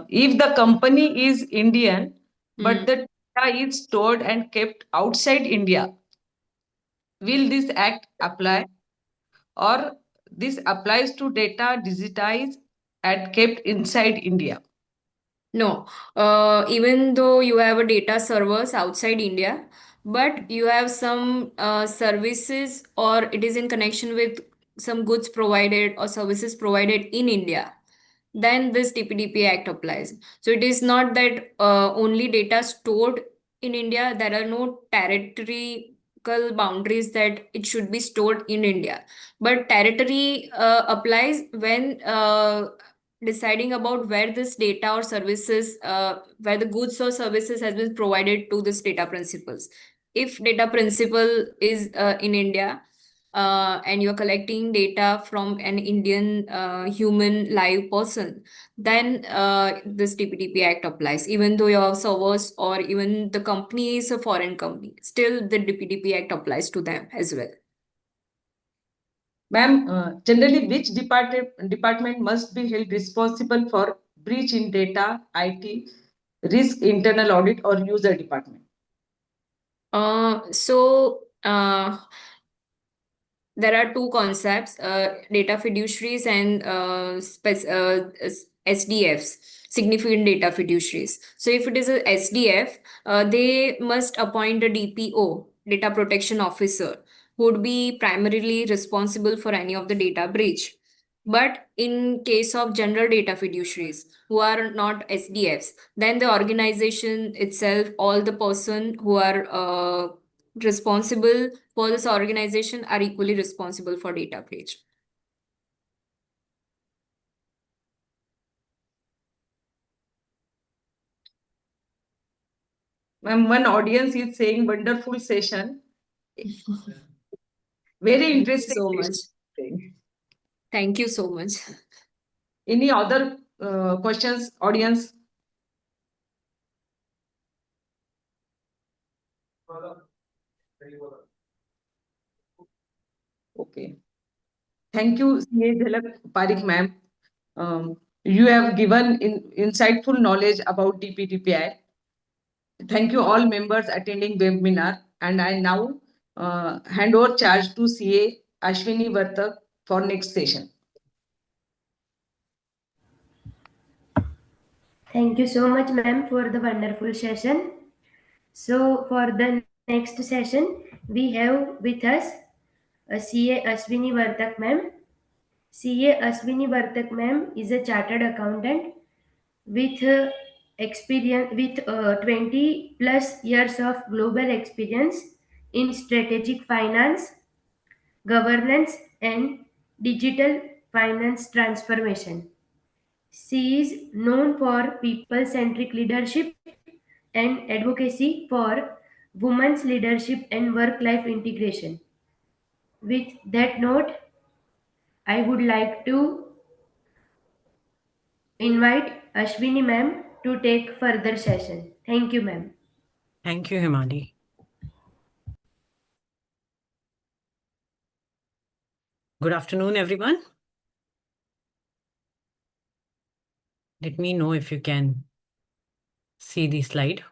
if the company is Indian, but Hmm. the data is stored and kept outside India, will this act apply, or this applies to data digitized and kept inside India? No, even though you have a data servers outside India, but you have some services, or it is in connection with some goods provided or services provided in India, then this DPDP Act applies. So it is not that only data stored in India, there are no territorial boundaries that it should be stored in India. But territory applies when deciding about where this data or services, where the goods or services has been provided to this data principals. If data principal is in India, and you're collecting data from an Indian human live person, then this DPDP Act applies. Even though your servers or even the company is a foreign company, still the DPDP Act applies to them as well. Ma'am, generally, which department must be held responsible for breach in data, IT, risk, internal audit, or user department? There are two concepts, data fiduciaries and SDFs, significant data fiduciaries. So if it is a SDF, they must appoint a DPO, data protection officer, who would be primarily responsible for any of the data breach. But in case of general data fiduciaries who are not SDFs, then the organization itself, all the person who are responsible for this organization are equally responsible for data breach. Ma'am, one audience is saying wonderful session. Very Thank you interesting so much. session. Thank you so much. Any other questions, audience? Okay. Thank you, CA Jhalak Parikh ma'am. You have given insightful knowledge about DPDPI. Thank you all members attending webinar. And I now hand over charge to CA Ashwini Vartak for next session. Thank you so much, ma'am, for the wonderful session. So, for the next session, we have with us CA Ashwini Vartak, ma'am. CA Ashwini Vartak, ma'am, is a chartered accountant with experience with 20 plus years of global experience in strategic finance, governance, and digital finance transformation. She is known for people centric leadership and advocacy for women's leadership and work life integration. With that note, I would like to invite Ashwini ma'am to take further session. Thank you, ma'am. Thank you, Himani. Good afternoon, everyone. Let me know if you can see the slide.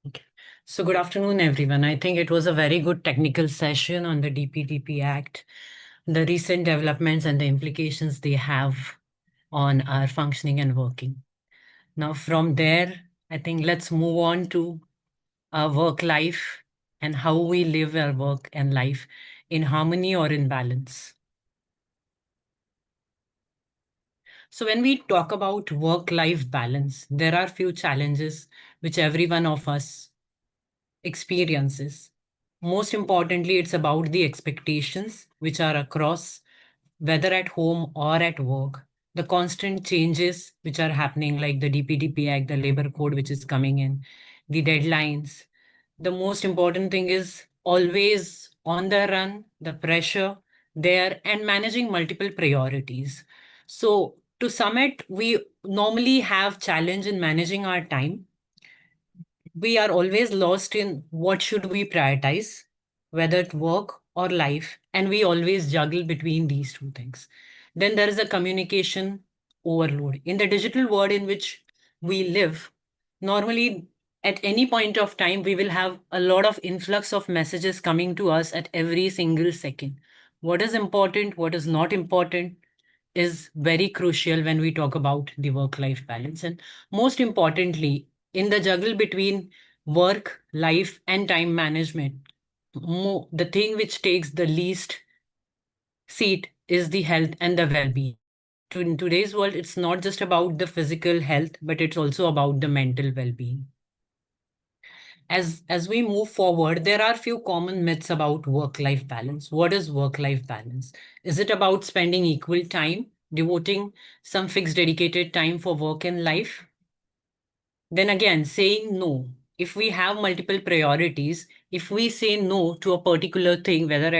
Okay. So good afternoon, everyone. I think it was a very good technical session on the DPDP Act, the recent developments and the implications they have on our functioning and working. Now, from there, I think let's move on to our work life and how we live our work and life in harmony or in balance. So when we talk about work-life balance, there are few challenges which every one of us experiences. Most importantly, it's about the expectations which are across, whether at home or at work, the constant changes which are happening, like the DPDP Act, the labor code which is coming in, the deadlines. The most important thing is always on the run, the pressure there, and managing multiple priorities. So to sum it, we normally have challenge in managing our time. We are always lost in what should we prioritize, whether it work or life, and we always juggle between these two things. Then there is a communication overload. In the digital world in which we live, normally at any point of time, we will have a lot of influx of messages coming to us at every single second. what is important, what is not important is very crucial when we talk about the work life balance. And most importantly, in the juggle between work, life, and time management, the thing which takes the least seat is the health and the well being. In today's world, it's not just about the physical health, but it's also about the mental well being. As we move forward, there are few common myths about work life balance. What is work life balance? Is it about spending equal time, devoting some fixed dedicated time for work and life? Then again, saying no. If we have multiple priorities, if we say no to a particular thing, whether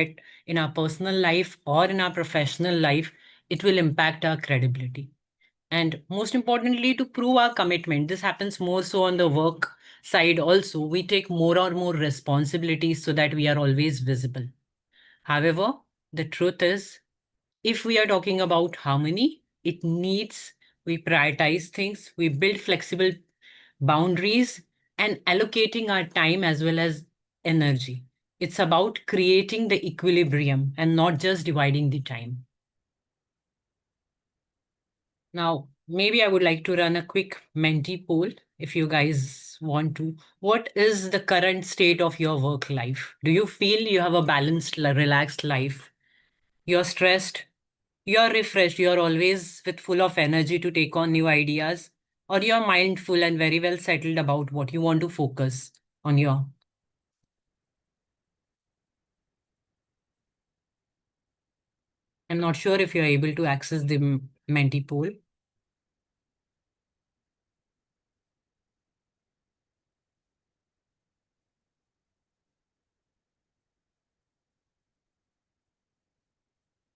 in our personal life or in our professional life, it will impact our credibility. And most importantly, to prove our commitment, this happens more so on the work side also. We take more or more responsibilities so that we are always visible. However, the truth is, if we are talking about harmony, it needs we prioritize things, we build flexible boundaries, and allocating our time as well as energy. It's about creating the equilibrium and not just dividing the time. Now, maybe I would like to run a quick Menti poll if you guys want to. What is the current state of your work life? Do you feel you have a balanced, relaxed life? You're stressed, you're refreshed, you're always with full of energy to take on new ideas, or you're mindful and very well settled about what you want to focus on your. I'm not sure if you're able to access the Menti poll.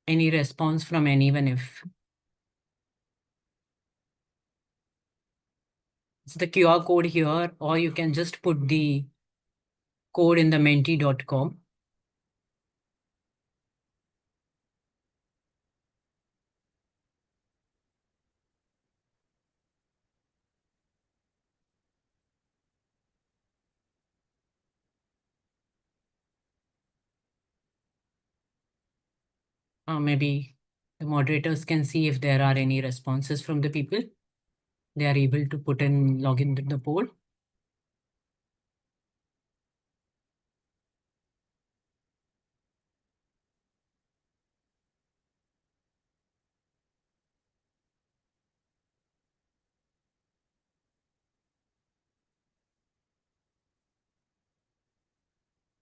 Any response from anyone if it's the QR code here, or you can just put the code in the menti.com. Maybe the moderators can see if there are any responses from the people. They are able to log into the poll.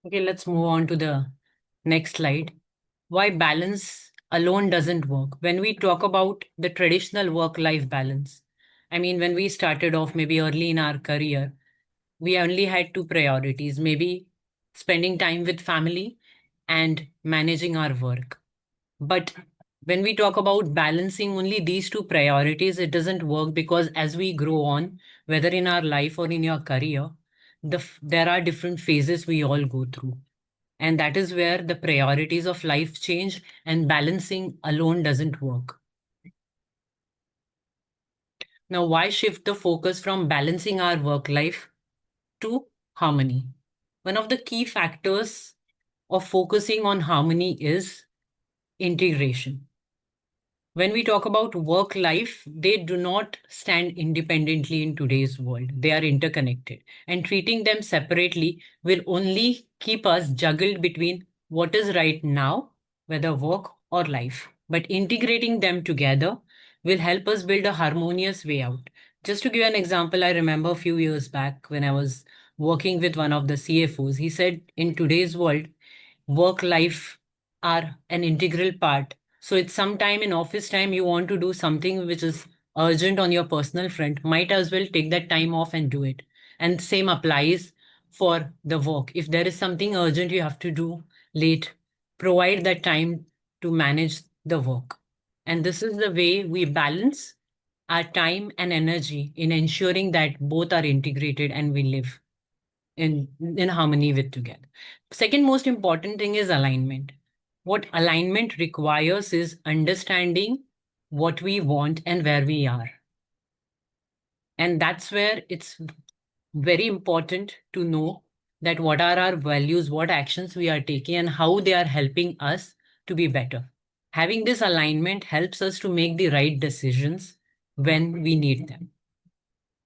Okay, let's move on to the next slide. Why balance alone doesn't work. When we talk about the traditional work-life balance, I mean, when we started off maybe early in our career, we only had two priorities, maybe spending time with family and managing our work. But when we talk about balancing only these two priorities, it doesn't work because as we grow on, whether in our life or in your career, there are different phases we all go through. And that is where the priorities of life change and balancing alone doesn't work. Now, why shift the focus from balancing our work life to harmony? One of the key factors of focusing on harmony is integration. When we talk about work life, they do not stand independently in today's world. They are interconnected, and treating them separately will only keep us juggled between what is right now, whether work or life. But integrating them together will help us build a harmonious way out. Just to give an example, I remember a few years back when I was working with one of the CFOs. He said, in today's world, work life are an integral part. So it's sometime in office time you want to do something which is urgent on your personal front, might as well take that time off and do it. And same applies for the work. If there is something urgent you have to do late, provide that time to manage the work. And this is the way we balance our time and energy in ensuring that both are integrated and we live in harmony with together. Second most important thing is alignment. What alignment requires is understanding what we want and where we are. And that's where it's very important to know that what are our values, what actions we are taking, and how they are helping us to be better. Having this alignment helps us to make the right decisions when we need them.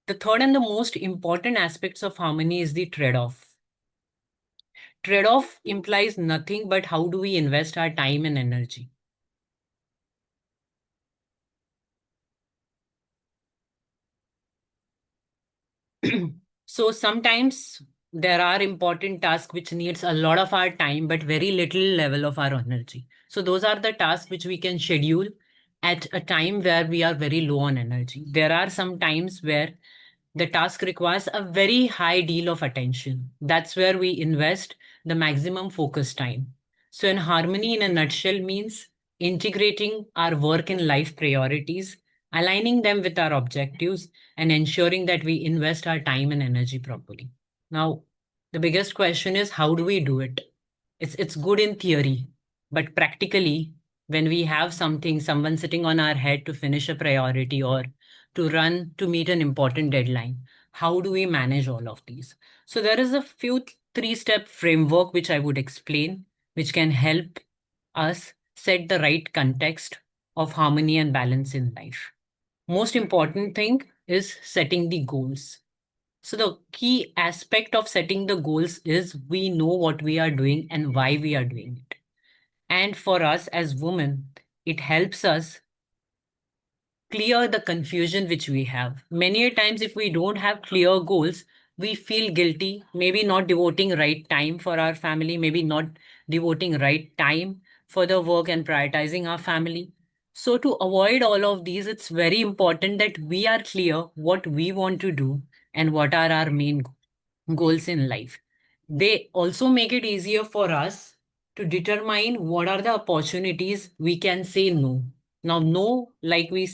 The third and the most important aspects of harmony is the trade-off. Trade-off implies nothing but how do we invest our time and energy. So sometimes there are important tasks which needs a lot of our time but very little level of our energy. So those are the tasks which we can schedule at a time where we are very low on energy. There are some times where the task requires a very high deal of attention. That's where we invest the maximum focus time. So in harmony in a nutshell means integrating our work and life priorities, aligning them with our objectives, and ensuring that we invest our time and energy properly. Now, the biggest question is how do we do it? It's good in theory, but practically, when we have someone sitting on our head to finish a priority or to run to meet an important deadline, how do we manage all of these? So there is a few three-step framework which I would explain, which can help us set the right context of harmony and balance in life. Most important thing is setting the goals. So the key aspect of setting the goals is we know what we are doing and why we are doing it. And for us as women, it helps us clear the confusion which we have. Many a times, if we don't have clear goals, we feel guilty, maybe not devoting right time for our family, maybe not devoting right time for the work and prioritizing our family. So to avoid all of these, it's very important that we are clear what we want to do and what are our main goals in life. They also make it easier for us to determine what are the opportunities we can say no. Now, no, like we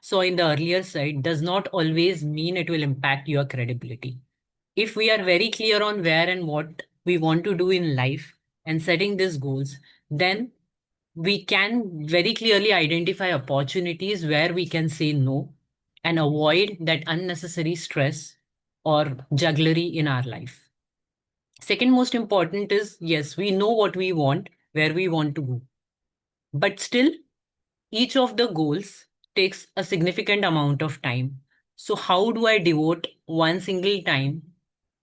saw in the earlier slide, does not always mean it will impact your credibility. If we are very clear on where and what we want to do in life and setting these goals, then we can very clearly identify opportunities where we can say no and avoid that unnecessary stress or jugglery in our life. Second most important is yes, we know what we want, where we want to go. But still, each of the goals takes a significant amount of time. So, how do I devote one single time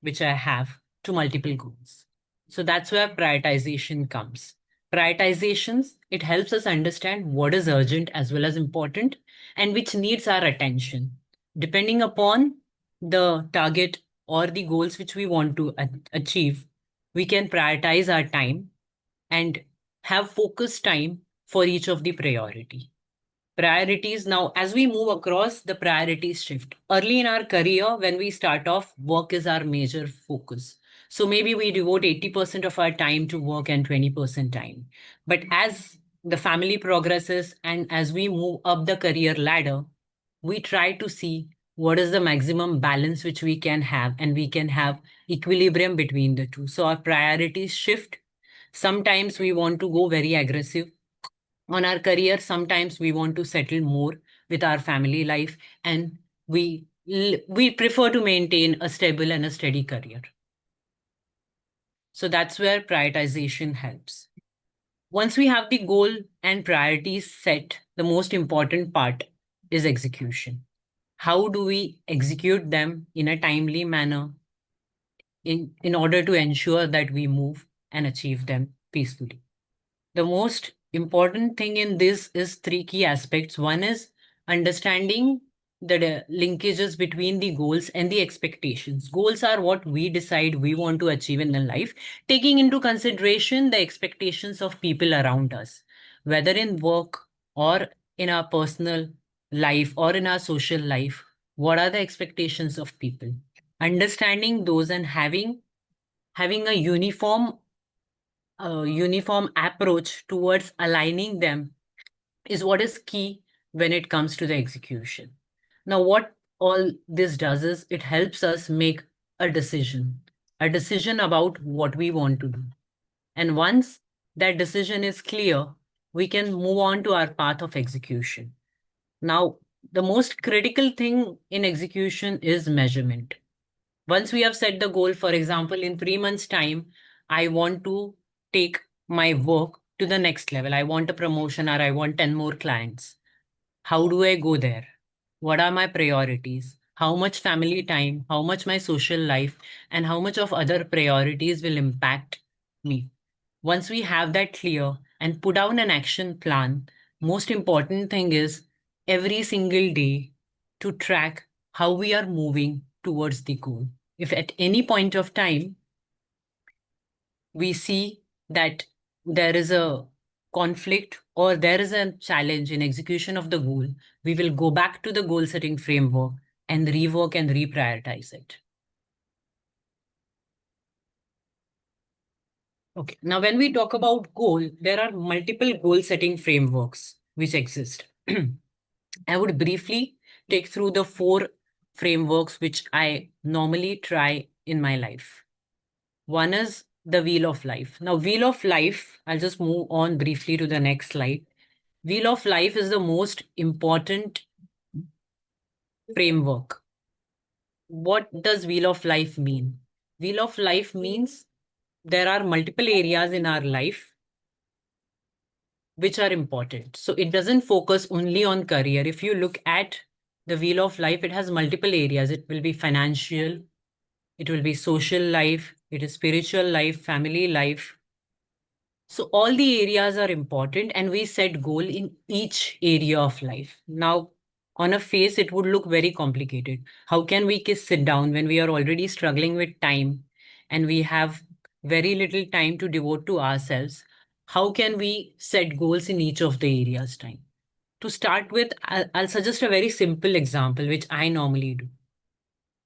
which I have to multiple goals? So, that's where prioritization comes. Prioritizations, it helps us understand what is urgent as well as important and which needs our attention. Depending upon the target or the goals which we want to achieve, we can prioritize our time and have focused time for each of the priority. Priorities now, as we move across, the priorities shift. Early in our career, when we start off, work is our major focus. So maybe we devote 80% of our time to work and 20% time. But as the family progresses and as we move up the career ladder, we try to see what is the maximum balance which we can have, and we can have equilibrium between the two. So our priorities shift. Sometimes we want to go very aggressive on our career. Sometimes we want to settle more with our family life, and we prefer to maintain a stable and a steady career. So that's where prioritization helps. Once we have the goal and priorities set, the most important part is execution. How do we execute them in a timely manner in order to ensure that we move and achieve them peacefully? The most important thing in this is three key aspects. One is understanding the linkages between the goals and the expectations. Goals are what we decide we want to achieve in the life, taking into consideration the expectations of people around us, whether in work or in our personal life or in our social life. What are the expectations of people? Understanding those and having a uniform approach towards aligning them is what is key when it comes to the execution. Now, what all this does is it helps us make a decision about what we want to do. And once that decision is clear, we can move on to our path of execution. Now, the most critical thing in execution is measurement. Once we have set the goal, for example, in 3 months' time, I want to take my work to the next level. I want a promotion or I want 10 more clients. How do I go there? What are my priorities? How much family time, how much my social life, and how much of other priorities will impact me? Once we have that clear and put down an action plan, most important thing is every single day to track how we are moving towards the goal. If at any point of time we see that there is a conflict or there is a challenge in execution of the goal, we will go back to the goal setting framework and rework and reprioritize it. Okay, now when we talk about goal, there are multiple goal setting frameworks which exist. I would briefly take through the 4 frameworks which I normally try in my life. One is the wheel of life. Now, wheel of life, I'll just move on briefly to the next slide. Wheel of life is the most important framework. What does wheel of life mean? Wheel of life means there are multiple areas in our life which are important. So it doesn't focus only on career. If you look at the wheel of life, it has multiple areas. It will be financial, it will be social life, it is spiritual life, family life. So all the areas are important and we set goal in each area of life. Now, on a face, it would look very complicated. How can we sit down when we are already struggling with time and we have very little time to devote to ourselves? How can we set goals in each of the areas time? To start with, I'll suggest a very simple example, which I normally do.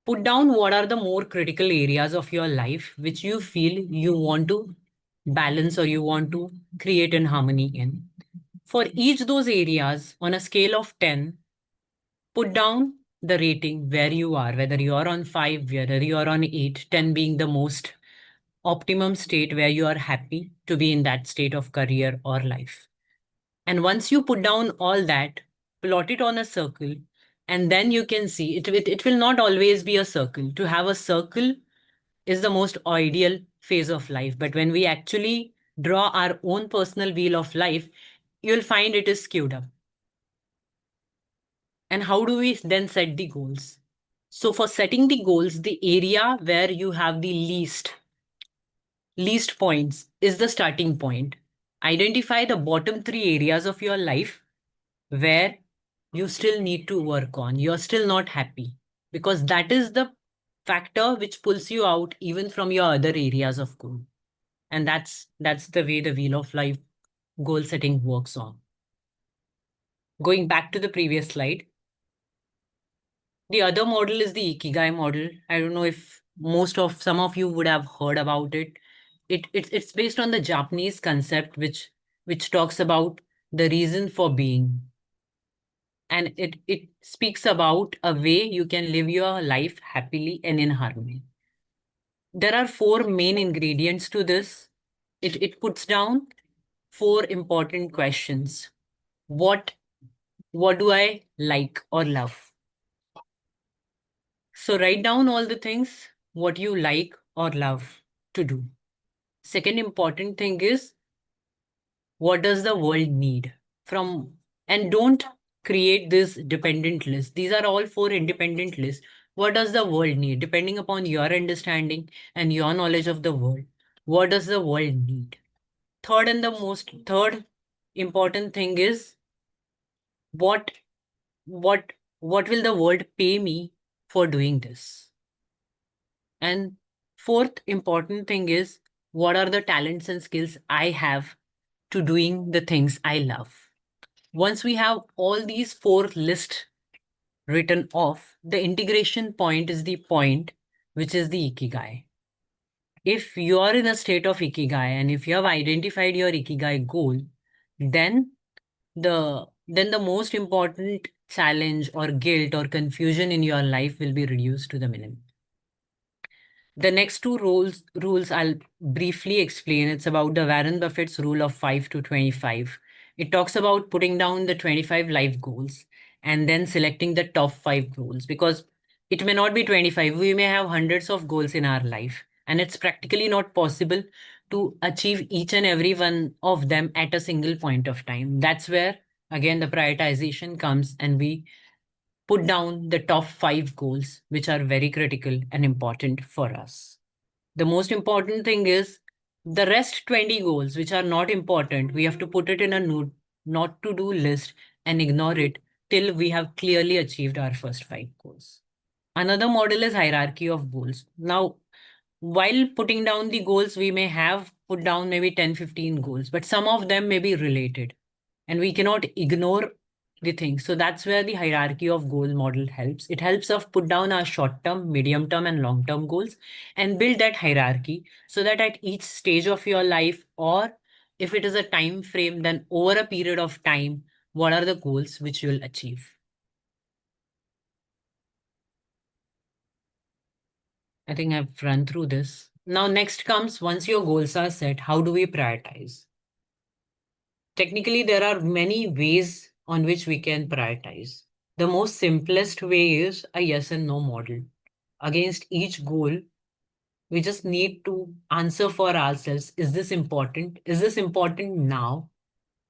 Put down what are the more critical areas of your life which you feel you want to balance or you want to create in harmony in. For each those areas on a scale of 10, put down the rating where you are, whether you are on 5, whether you are on 8, 10 being the most optimum state where you are happy to be in that state of career or life. And once you put down all that, plot it on a circle, and then you can see it will not always be a circle. To have a circle is the most ideal phase of life. But when we actually draw our own personal wheel of life, you'll find it is skewed up. And how do we then set the goals? So for setting the goals, the area where you have the least points is the starting point. Identify the bottom 3 areas of your life where you still need to work on. You're still not happy because that is the factor which pulls you out even from your other areas of goal. And that's the way the wheel of life goal setting works on. Going back to the previous slide, the other model is the Ikigai model. I don't know if some of you would have heard about it. It's based on the Japanese concept which talks about the reason for being. And it speaks about a way you can live your life happily and in harmony. There are 4 main ingredients to this. It puts down 4 important questions. What do I like or love? So write down all the things what you like or love to do. Second important thing is what does the world need from, and don't create this dependent list. These are all 4 independent lists. What does the world need? Depending upon your understanding and your knowledge of the world, what does the world need? Third important thing is what what what will the world pay me for doing this? And fourth important thing is what are the talents and skills I have to doing the things I love? Once we have all these 4 lists written off, the integration point is the point which is the Ikigai. If you are in a state of Ikigai and if you have identified your Ikigai goal, then the most important challenge or guilt or confusion in your life will be reduced to the minimum. The next 2 rules I'll briefly explain. It's about the Warren Buffett's rule of 5 to 25. It talks about putting down the 25 life goals and then selecting the top 5 goals, because it may not be 25. We may have hundreds of goals in our life, and it's practically not possible to achieve each and every one of them at a single point of time. That's where, again, the prioritization comes, and we put down the top 5 goals, which are very critical and important for us. The most important thing is the rest 20 goals, which are not important, we have to put it in a not to do list and ignore it till we have clearly achieved our first 5 goals. Another model is hierarchy of goals. Now, while putting down the goals, we may have put down maybe 10, 15 goals, but some of them may be related and we cannot ignore the things. So that's where the hierarchy of goal model helps. It helps us put down our short term, medium term, and long term goals and build that hierarchy so that at each stage of your life, or if it is a time frame, then over a period of time, what are the goals which you will achieve? I think I've run through this. Now, next comes, once your goals are set, how do we prioritize? Technically, there are many ways on which we can prioritize. The most simplest way is a yes and no model. Against each goal, we just need to answer for ourselves, is this important? Is this important now?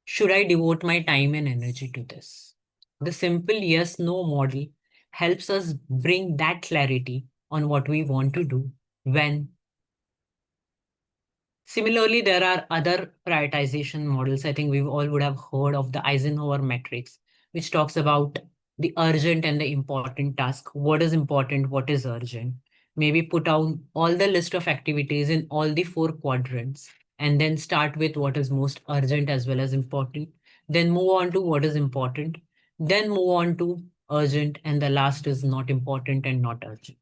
Should I devote my time and energy to this? The simple yes no model helps us bring that clarity on what we want to do when. Similarly, there are other prioritization models. I think we all would have heard of the Eisenhower matrix, which talks about the urgent and the important task. What is important? What is urgent? Maybe put down all the list of activities in all the 4 quadrants and then start with what is most urgent as well as important. Then move on to what is important. Then move on to urgent. And the last is not important and not urgent.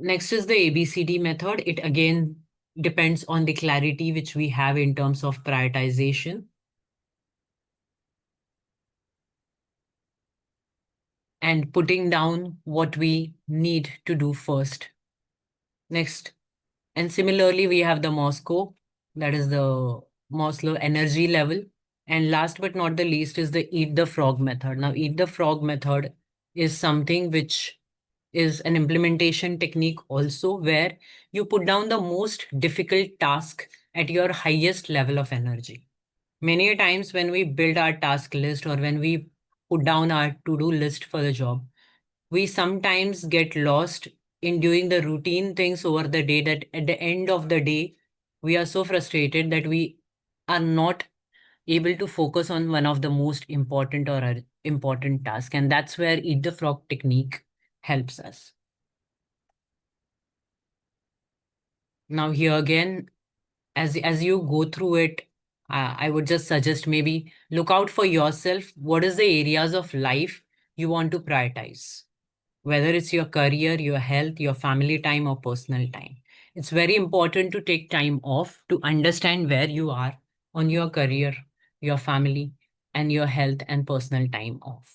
Next is the ABCD method. It again depends on the clarity which we have in terms of prioritization and putting down what we need to do first. Next. And similarly, we have the Moscow, that is the Maslow energy level. And last but not the least is the eat the frog method. Now, eat the frog method is something which is an implementation technique also, where you put down the most difficult task at your highest level of energy. Many a times when we build our task list or when we put down our to-do list for the job, we sometimes get lost in doing the routine things over the day that at the end of the day, we are so frustrated that we are not able to focus on one of the most important or important tasks. And that's where eat the frog technique helps us. Now here again, as you go through it, I would just suggest maybe look out for yourself. What is the areas of life you want to prioritize? Whether it's your career, your health, your family time, or personal time. It's very important to take time off to understand where you are on your career, your family, and your health and personal time off.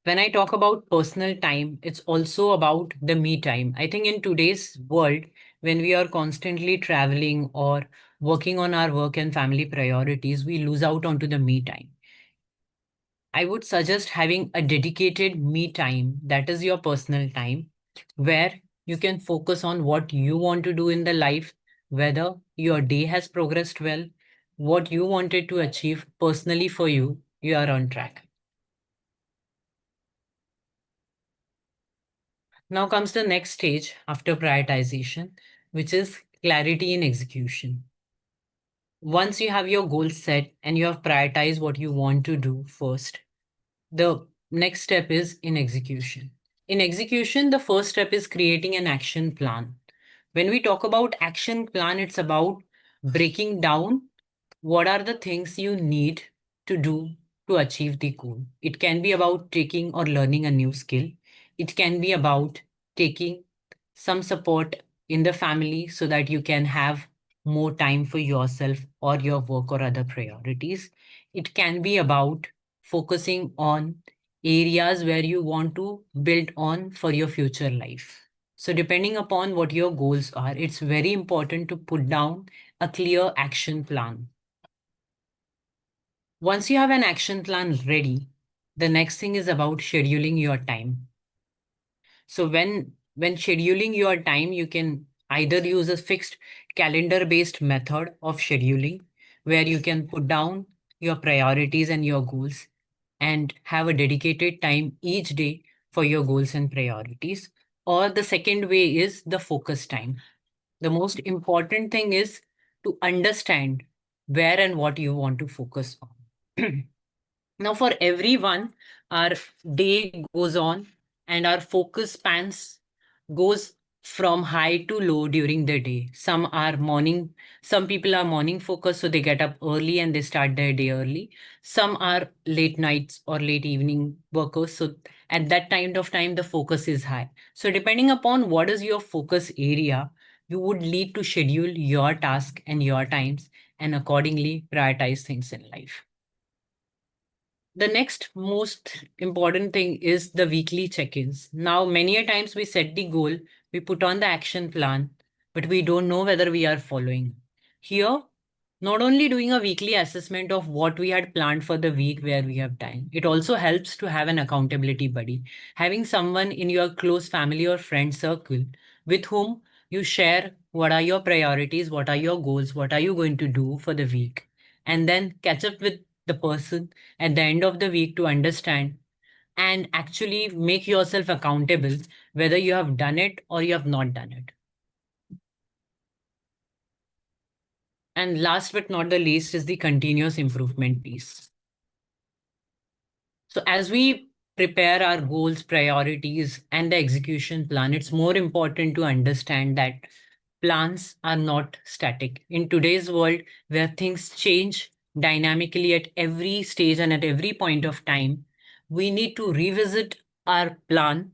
When I talk about personal time, it's also about the me time. I think in today's world, when we are constantly traveling or working on our work and family priorities, we lose out onto the me time. I would suggest having a dedicated me time, that is your personal time, where you can focus on what you want to do in the life, whether your day has progressed well, what you wanted to achieve personally for you, you are on track. Now comes the next stage after prioritization, which is clarity in execution. Once you have your goals set and you have prioritized what you want to do first, the next step is in execution. In execution, the first step is creating an action plan. When we talk about action plan, it's about breaking down what are the things you need to do to achieve the goal. It can be about taking or learning a new skill. It can be about taking some support in the family so that you can have more time for yourself or your work or other priorities. It can be about focusing on areas where you want to build on for your future life. So, depending upon what your goals are, it's very important to put down a clear action plan. Once you have an action plan ready, the next thing is about scheduling your time. So when scheduling your time, you can either use a fixed calendar based method of scheduling where you can put down your priorities and your goals and have a dedicated time each day for your goals and priorities. Or the second way is the focus time. The most important thing is to understand where and what you want to focus on. Now, for everyone, our day goes on and our focus spans goes from high to low during the day. Some people are morning focused, so they get up early and they start their day early. Some are late nights or late evening workers. So at that kind of time, the focus is high. So depending upon what is your focus area, you would need to schedule your task and your times and accordingly prioritize things in life. The next most important thing is the weekly check-ins. Now, many a times we set the goal, we put on the action plan, but we don't know whether we are following. Here, not only doing a weekly assessment of what we had planned for the week where we have time, it also helps to have an accountability buddy. Having someone in your close family or friend circle with whom you share what are your priorities, what are your goals, what are you going to do for the week, and then catch up with the person at the end of the week to understand and actually make yourself accountable whether you have done it or you have not done it. And last but not the least is the continuous improvement piece. So as we prepare our goals, priorities, and the execution plan, it's more important to understand that plans are not static. In today's world, where things change dynamically at every stage and at every point of time, we need to revisit our plan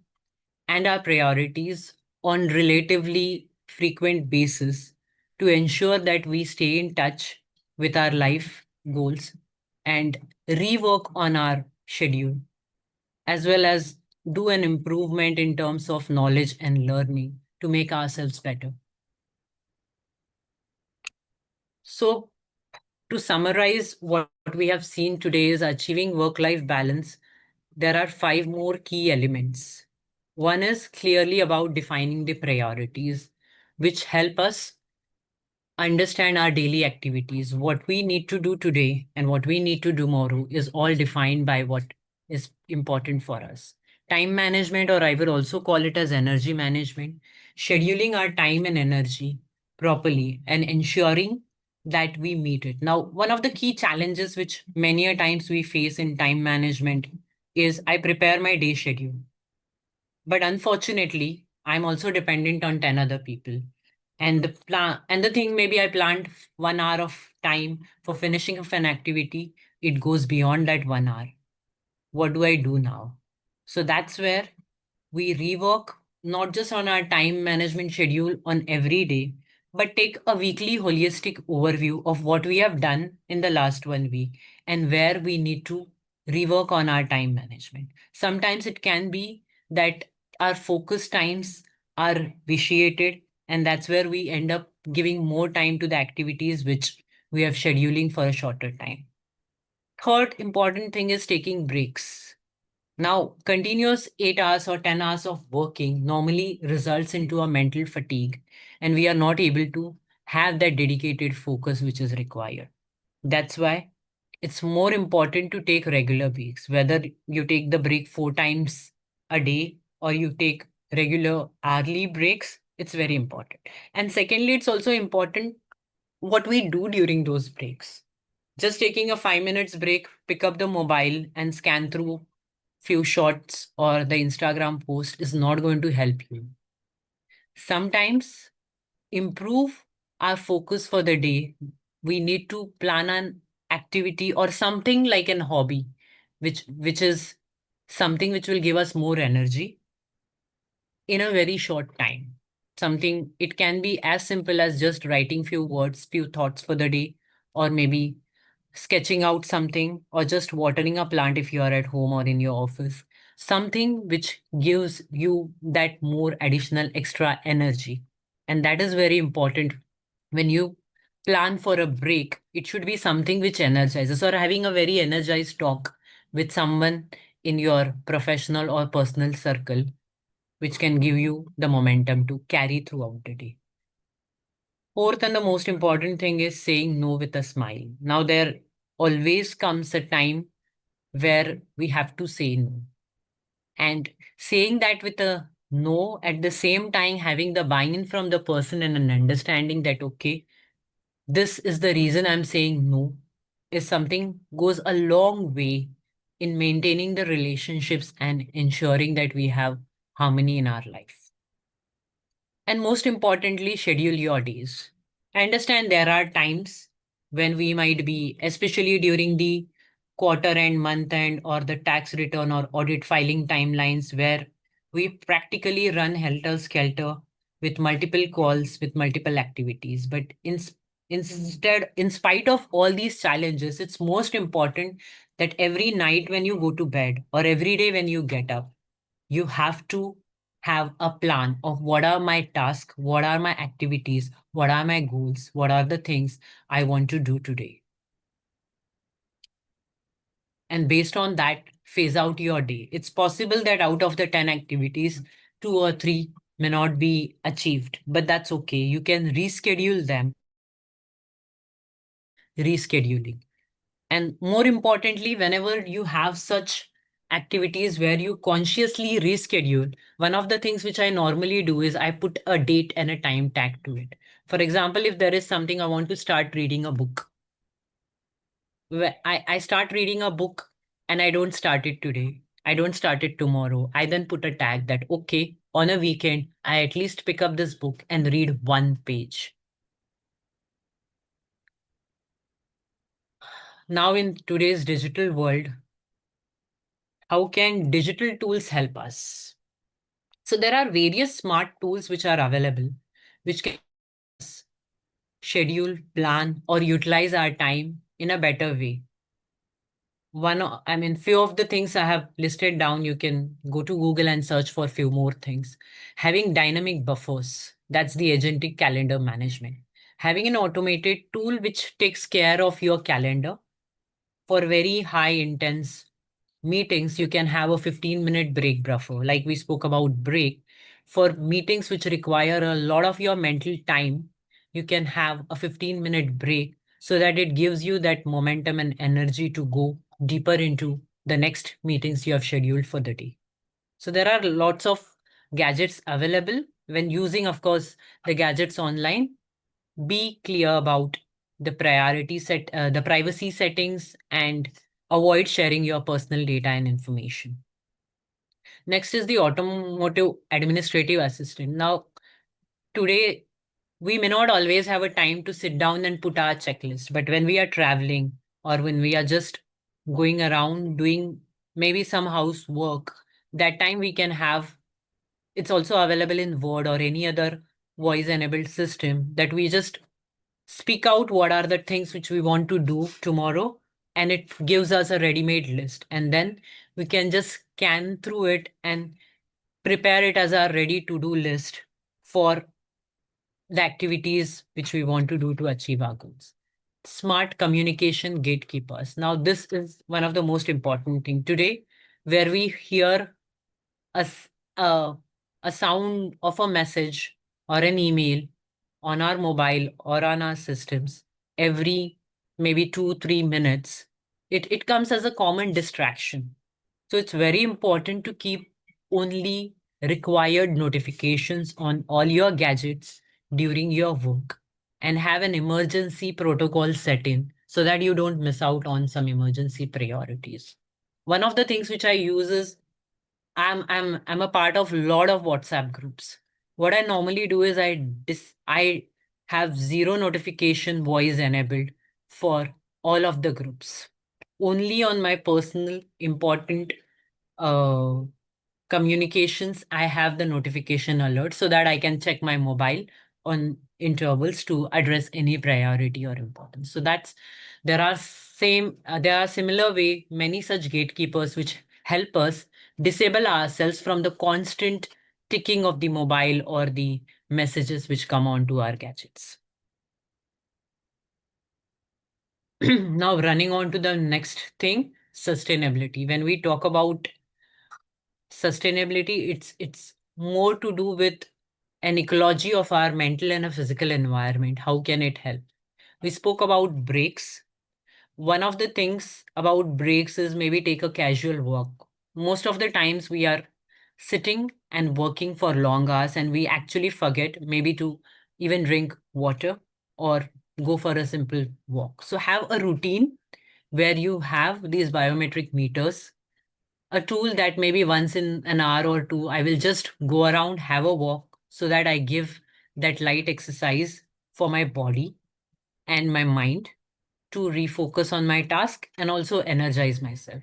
and our priorities on relatively frequent basis to ensure that we stay in touch with our life goals and rework on our schedule, as well as do an improvement in terms of knowledge and learning to make ourselves better. So, to summarize what we have seen today is achieving work life balance. There are five more key elements. One is clearly about defining the priorities, which help us understand our daily activities. What we need to do today and what we need to do tomorrow is all defined by what is important for us. Time management, or I will also call it as energy management, scheduling our time and energy properly and ensuring that we meet it. Now, one of the key challenges which many a times we face in time management is I prepare my day schedule. But unfortunately, I'm also dependent on 10 other people. And the thing, maybe I planned 1 hour of time for finishing of an activity. It goes beyond that 1 hour. What do I do now? So that's where we rework not just on our time management schedule on every day, but take a weekly holistic overview of what we have done in the last 1 week and where we need to rework on our time management. Sometimes it can be that our focus times are vitiated, and that's where we end up giving more time to the activities which we have scheduling for a shorter time. Third important thing is taking breaks. Now, continuous 8 hours or 10 hours of working normally results into a mental fatigue, and we are not able to have that dedicated focus which is required. That's why it's more important to take regular breaks, whether you take the break 4 times a day or you take regular hourly breaks, it's very important. And secondly, it's also important what we do during those breaks. Just taking a 5 minutes break, pick up the mobile and scan through few shots or the Instagram post is not going to help you. Sometimes improve our focus for the day. We need to plan an activity or something like an hobby, which is something which will give us more energy in a very short time. Something, it can be as simple as just writing few words, few thoughts for the day, or maybe sketching out something, or just watering a plant if you are at home or in your office. Something which gives you that more additional extra energy. And that is very important. When you plan for a break, it should be something which energizes, or having a very energized talk with someone in your professional or personal circle which can give you the momentum to carry throughout the day. Fourth and the most important thing is saying no with a smile. Now, there always comes a time where we have to say no. And saying that with a no, at the same time, having the buy in from the person and an understanding that, okay, this is the reason I'm saying no, is something goes a long way in maintaining the relationships and ensuring that we have harmony in our life. And most importantly, schedule your days. I understand there are times when we might be, especially during the quarter end, month end, or the tax return or audit filing timelines, where we practically run helter skelter with multiple calls, with multiple activities. But instead, in spite of all these challenges, it's most important that every night when you go to bed or every day when you get up, you have to have a plan of what are my tasks, what are my activities, what are my goals, what are the things I want to do today. And based on that, phase out your day. It's possible that out of the 10 activities, 2 or 3 may not be achieved, but that's okay. You can reschedule them. Rescheduling. And more importantly, whenever you have such activities where you consciously reschedule, one of the things which I normally do is I put a date and a time tag to it. For example, if there is something I want to start reading a book, I start reading a book and I don't start it today. I don't start it tomorrow. I then put a tag that, okay, on a weekend, I at least pick up this book and read one page. Now, in today's digital world, how can digital tools help us? So there are various smart tools which are available, which can schedule, plan, or utilize our time in a better way. Few of the things I have listed down, you can go to Google and search for a few more things. Having dynamic buffers, that's the agentic calendar management. Having an automated tool which takes care of your calendar for very high intense meetings, you can have a 15-minute break buffer. Like we spoke about break, for meetings which require a lot of your mental time, you can have a 15-minute break so that it gives you that momentum and energy to go deeper into the next meetings you have scheduled for the day. So there are lots of gadgets available. When using, of course, the gadgets online, be clear about the privacy settings, and avoid sharing your personal data and information. Next is the automotive administrative assistant. Now, today, we may not always have a time to sit down and put our checklist, but when we are traveling or when we are just going around doing maybe some housework, that time we can have, it's also available in Word or any other voice enabled system, that we just speak out what are the things which we want to do tomorrow, and it gives us a ready-made list, and then we can just scan through it and prepare it as our ready to-do list for the activities which we want to do to achieve our goals. Smart communication gatekeepers. Now, this is one of the most important thing today, where we hear a, s- a, a sound of a message or an email on our mobile or on our systems every maybe 2 3 minutes. It comes as a common distraction. So it's very important to keep only required notifications on all your gadgets during your work, and have an emergency protocol set in so that you don't miss out on some emergency priorities. One of the things which I use is, I'm a part of a lot of WhatsApp groups. What I normally do is I have zero notification voice enabled for all of the groups. Only on my personal important uh, communications, I have the notification alert so that I can check my mobile on intervals to address any priority or importance. So that's there are similar way many such gatekeepers which help us disable ourselves from the constant ticking of the mobile or the messages which come onto our gadgets. Now, running on to the next thing, sustainability. When we talk about sustainability, it's more to do with an ecology of our mental and a physical environment. How can it help? We spoke about breaks. One of the things about breaks is maybe take a casual walk. Most of the times we are sitting and working for long hours and we actually forget maybe to even drink water or go for a simple walk. So have a routine where you have these biometric meters, a tool that maybe once in an hour or two, I will just go around, have a walk so that I give that light exercise for my body and my mind to refocus on my task and also energize myself.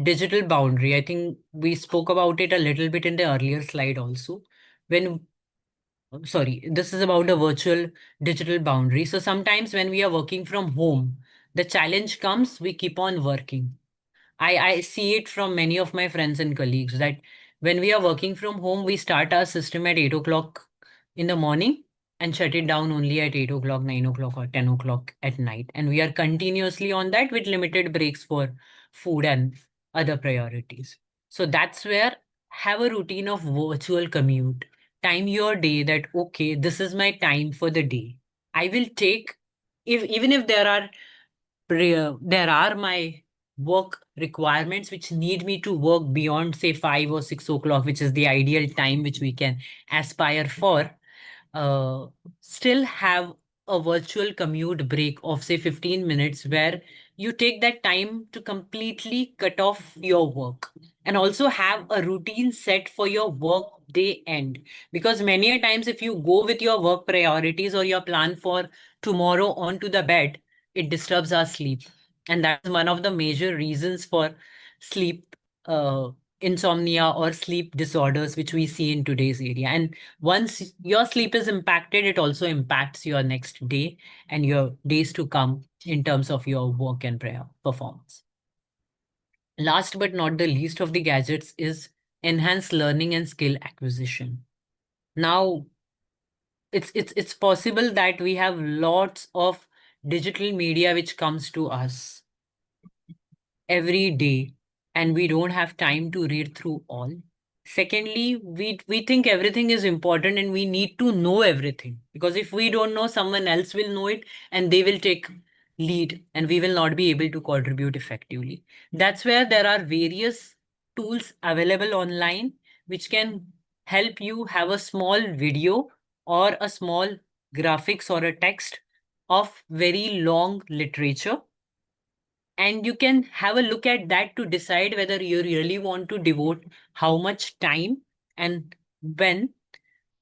Digital boundary. I think we spoke about it a little bit in the earlier slide also. When, sorry, this is about the virtual digital boundary. So sometimes when we are working from home, the challenge comes, we keep on working. I see it from many of my friends and colleagues that when we are working from home, we start our system at 8 o'clock in the morning and shut it down only at 8 o'clock, 9 o'clock, or 10 o'clock at night. And we are continuously on that with limited breaks for food and other priorities. So that's where have a routine of virtual commute. Time your day that, okay, this is my time for the day. I will take, if even if there are my work requirements which need me to work beyond say 5 or 6 o'clock, which is the ideal time which we can aspire for, uh, still have a virtual commute break of say 15 minutes where you take that time to completely cut off your work and also have a routine set for your work day end, because many a times if you go with your work priorities or your plan for tomorrow onto the bed, it disturbs our sleep, and that's one of the major reasons for sleep insomnia or sleep disorders which we see in today's area. And once your sleep is impacted, it also impacts your next day and your days to come in terms of your work and prayer performance. Last but not the least of the gadgets is enhanced learning and skill acquisition. Now, it's possible that we have lots of digital media which comes to us every day and we don't have time to read through all. Secondly, we think everything is important and we need to know everything, because if we don't know, someone else will know it and they will take lead and we will not be able to contribute effectively. That's where there are various tools available online which can help you have a small video or a small graphics or a text of very long literature, and you can have a look at that to decide whether you really want to devote how much time and when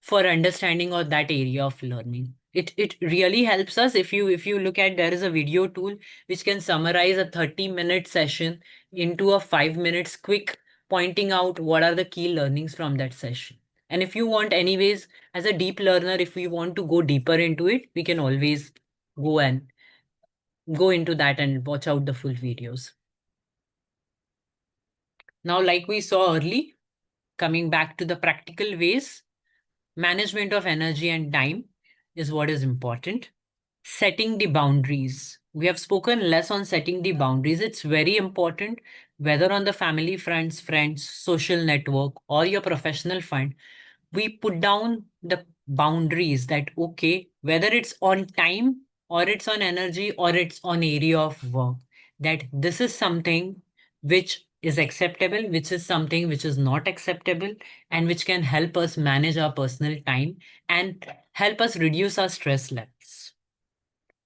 for understanding of that area of learning. It really helps us. If you look at, there is a video tool which can summarize a 30-minute session into a 5 minutes quick, pointing out what are the key learnings from that session. And if you want, anyways, as a deep learner, if we want to go deeper into it, we can always go and go into that and watch out the full videos. Now, like we saw early, coming back to the practical ways, management of energy and time is what is important. Setting the boundaries. We have spoken less on setting the boundaries. It's very important, whether on the family, friends, social network, or your professional fund. We put down the boundaries that, okay, whether it's on time or it's on energy or it's on area of work, that this is something which is acceptable, which is something which is not acceptable, and which can help us manage our personal time and help us reduce our stress levels.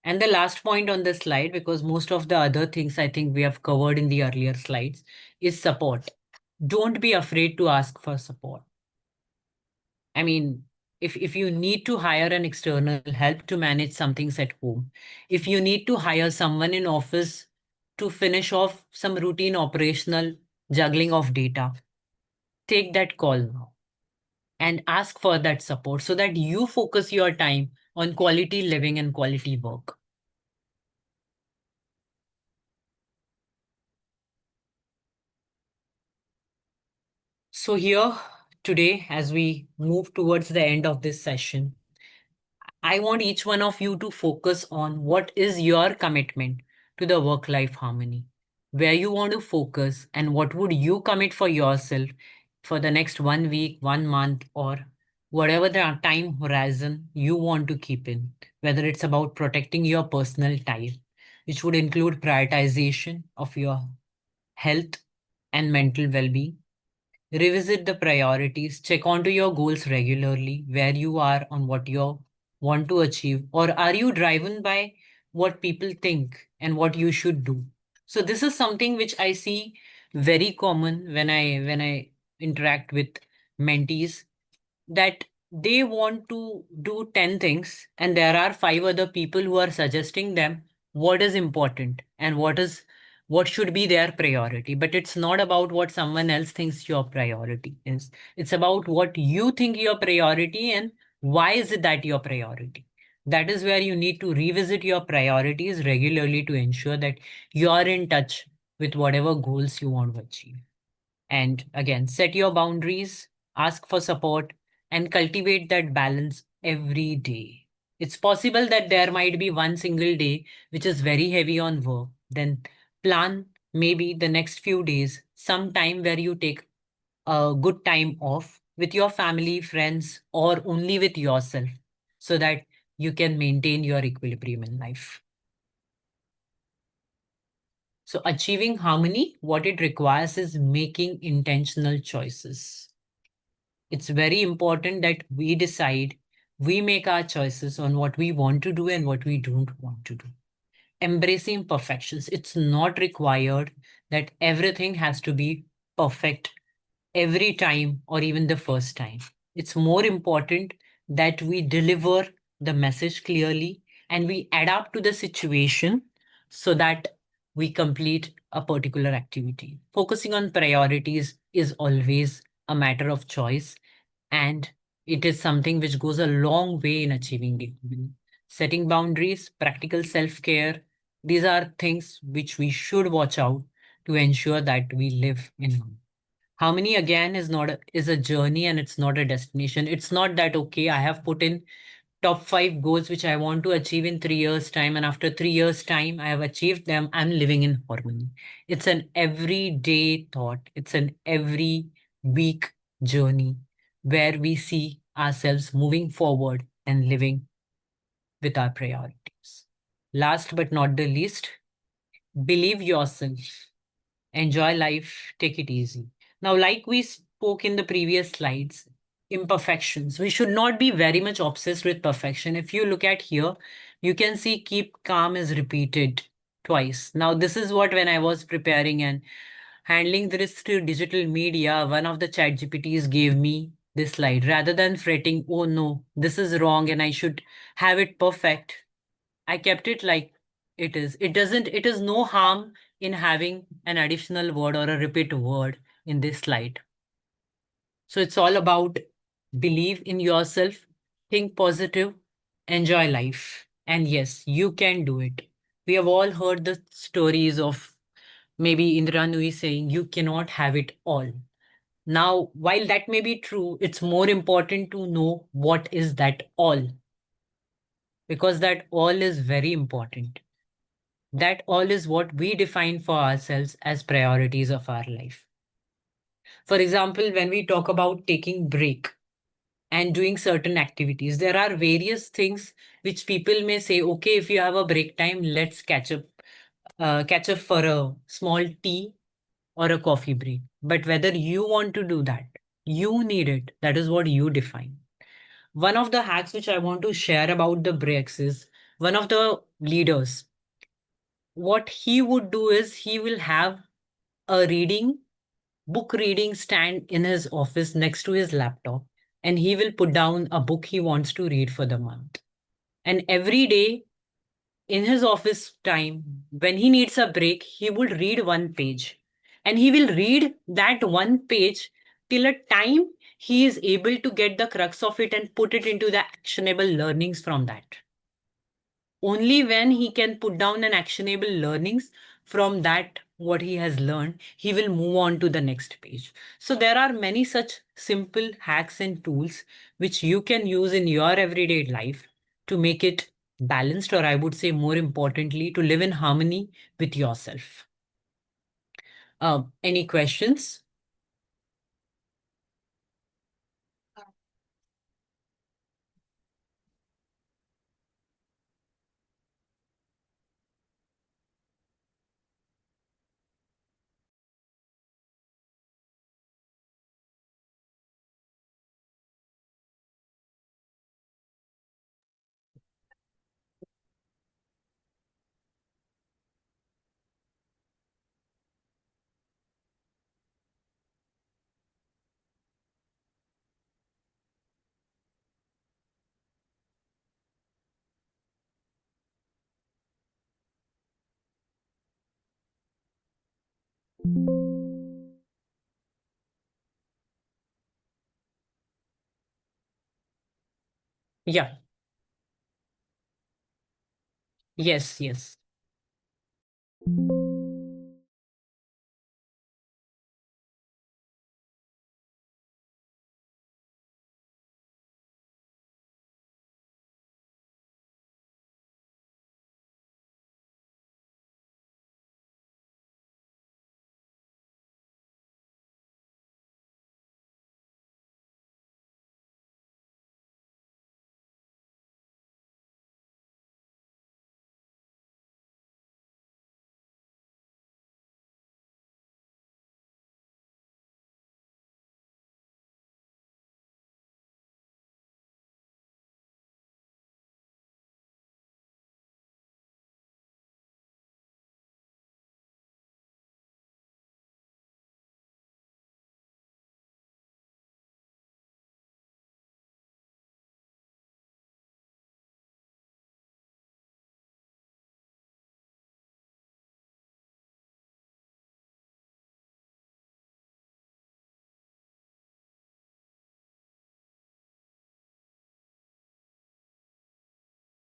And the last point on this slide, because most of the other things I think we have covered in the earlier slides, is support. Don't be afraid to ask for support. I mean, if you need to hire an external help to manage some things at home, if you need to hire someone in office to finish off some routine operational juggling of data, take that call now and ask for that support so that you focus your time on quality living and quality work. So here today, as we move towards the end of this session, I want each one of you to focus on what is your commitment to the work-life harmony, where you want to focus and what would you commit for yourself for the next 1 week, 1 month, or whatever the time horizon you want to keep in, whether it's about protecting your personal time, which would include prioritization of your health and mental well being. Revisit the priorities, check onto your goals regularly, where you are on what you want to achieve, or are you driven by what people think and what you should do. So this is something which I see very common when I interact with mentees, that they want to do 10 things and there are five other people who are suggesting them what is important and what should be their priority. But it's not about what someone else thinks your priority is. It's about what you think your priority and why is it that your priority. That is where you need to revisit your priorities regularly to ensure that you are in touch with whatever goals you want to achieve. And again, set your boundaries, ask for support, and cultivate that balance every day. It's possible that there might be one single day which is very heavy on work. Then plan maybe the next few days, some time where you take a good time off with your family, friends, or only with yourself so that you can maintain your equilibrium in life. So, achieving harmony, what it requires is making intentional choices. It's very important that we decide, we make our choices on what we want to do and what we don't want to do. Embracing perfections. It's not required that everything has to be perfect every time or even the first time. It's more important that we deliver the message clearly and we adapt to the situation so that we complete a particular activity. Focusing on priorities is always a matter of choice, and it is something which goes a long way in achieving it. Setting boundaries, practical self care, these are things which we should watch out to ensure that we live in harmony. Harmony again is a journey and it's not a destination. It's not that okay, I have put in top 5 goals which I want to achieve in 3 years' time, and after 3 years' time I have achieved them, I'm living in harmony. It's an everyday thought, it's an every week journey where we see ourselves moving forward and living with our priorities. Last but not the least, believe yourself. Enjoy life, take it easy. Now, like we spoke in the previous slides, imperfections. We should not be very much obsessed with perfection. If you look at here, you can see keep calm is repeated twice. Now, this is what when I was preparing and handling this to digital media, one of the chat GPTs gave me this slide. Rather than fretting, oh no, this is wrong and I should have it perfect, I kept it like it is. It is no harm in having an additional word or a repeat word in this slide. So it's all about believe in yourself, think positive, enjoy life. And yes, you can do it. We have all heard the stories of maybe Indra Nui saying, you cannot have it all. Now, while that may be true, it's more important to know what is that all, because that all is very important. That all is what we define for ourselves as priorities of our life. For example, when we talk about taking break and doing certain activities, there are various things which people may say, okay, if you have a break time, let's catch up for a small tea or a coffee break. But whether you want to do that, you need it. That is what you define. One of the hacks which I want to share about the breaks is one of the leaders, what he would do is he will have a book reading stand in his office next to his laptop, and he will put down a book he wants to read for the month. And every day in his office time, when he needs a break, he would read one page, and he will read that one page till a time he is able to get the crux of it and put it into the actionable learnings from that. Only when he can put down an actionable learnings from that what he has learned, he will move on to the next page. So there are many such simple hacks and tools which you can use in your everyday life to make it balanced, or I would say more importantly, to live in harmony with yourself. Any questions? Yeah. Yes, yes.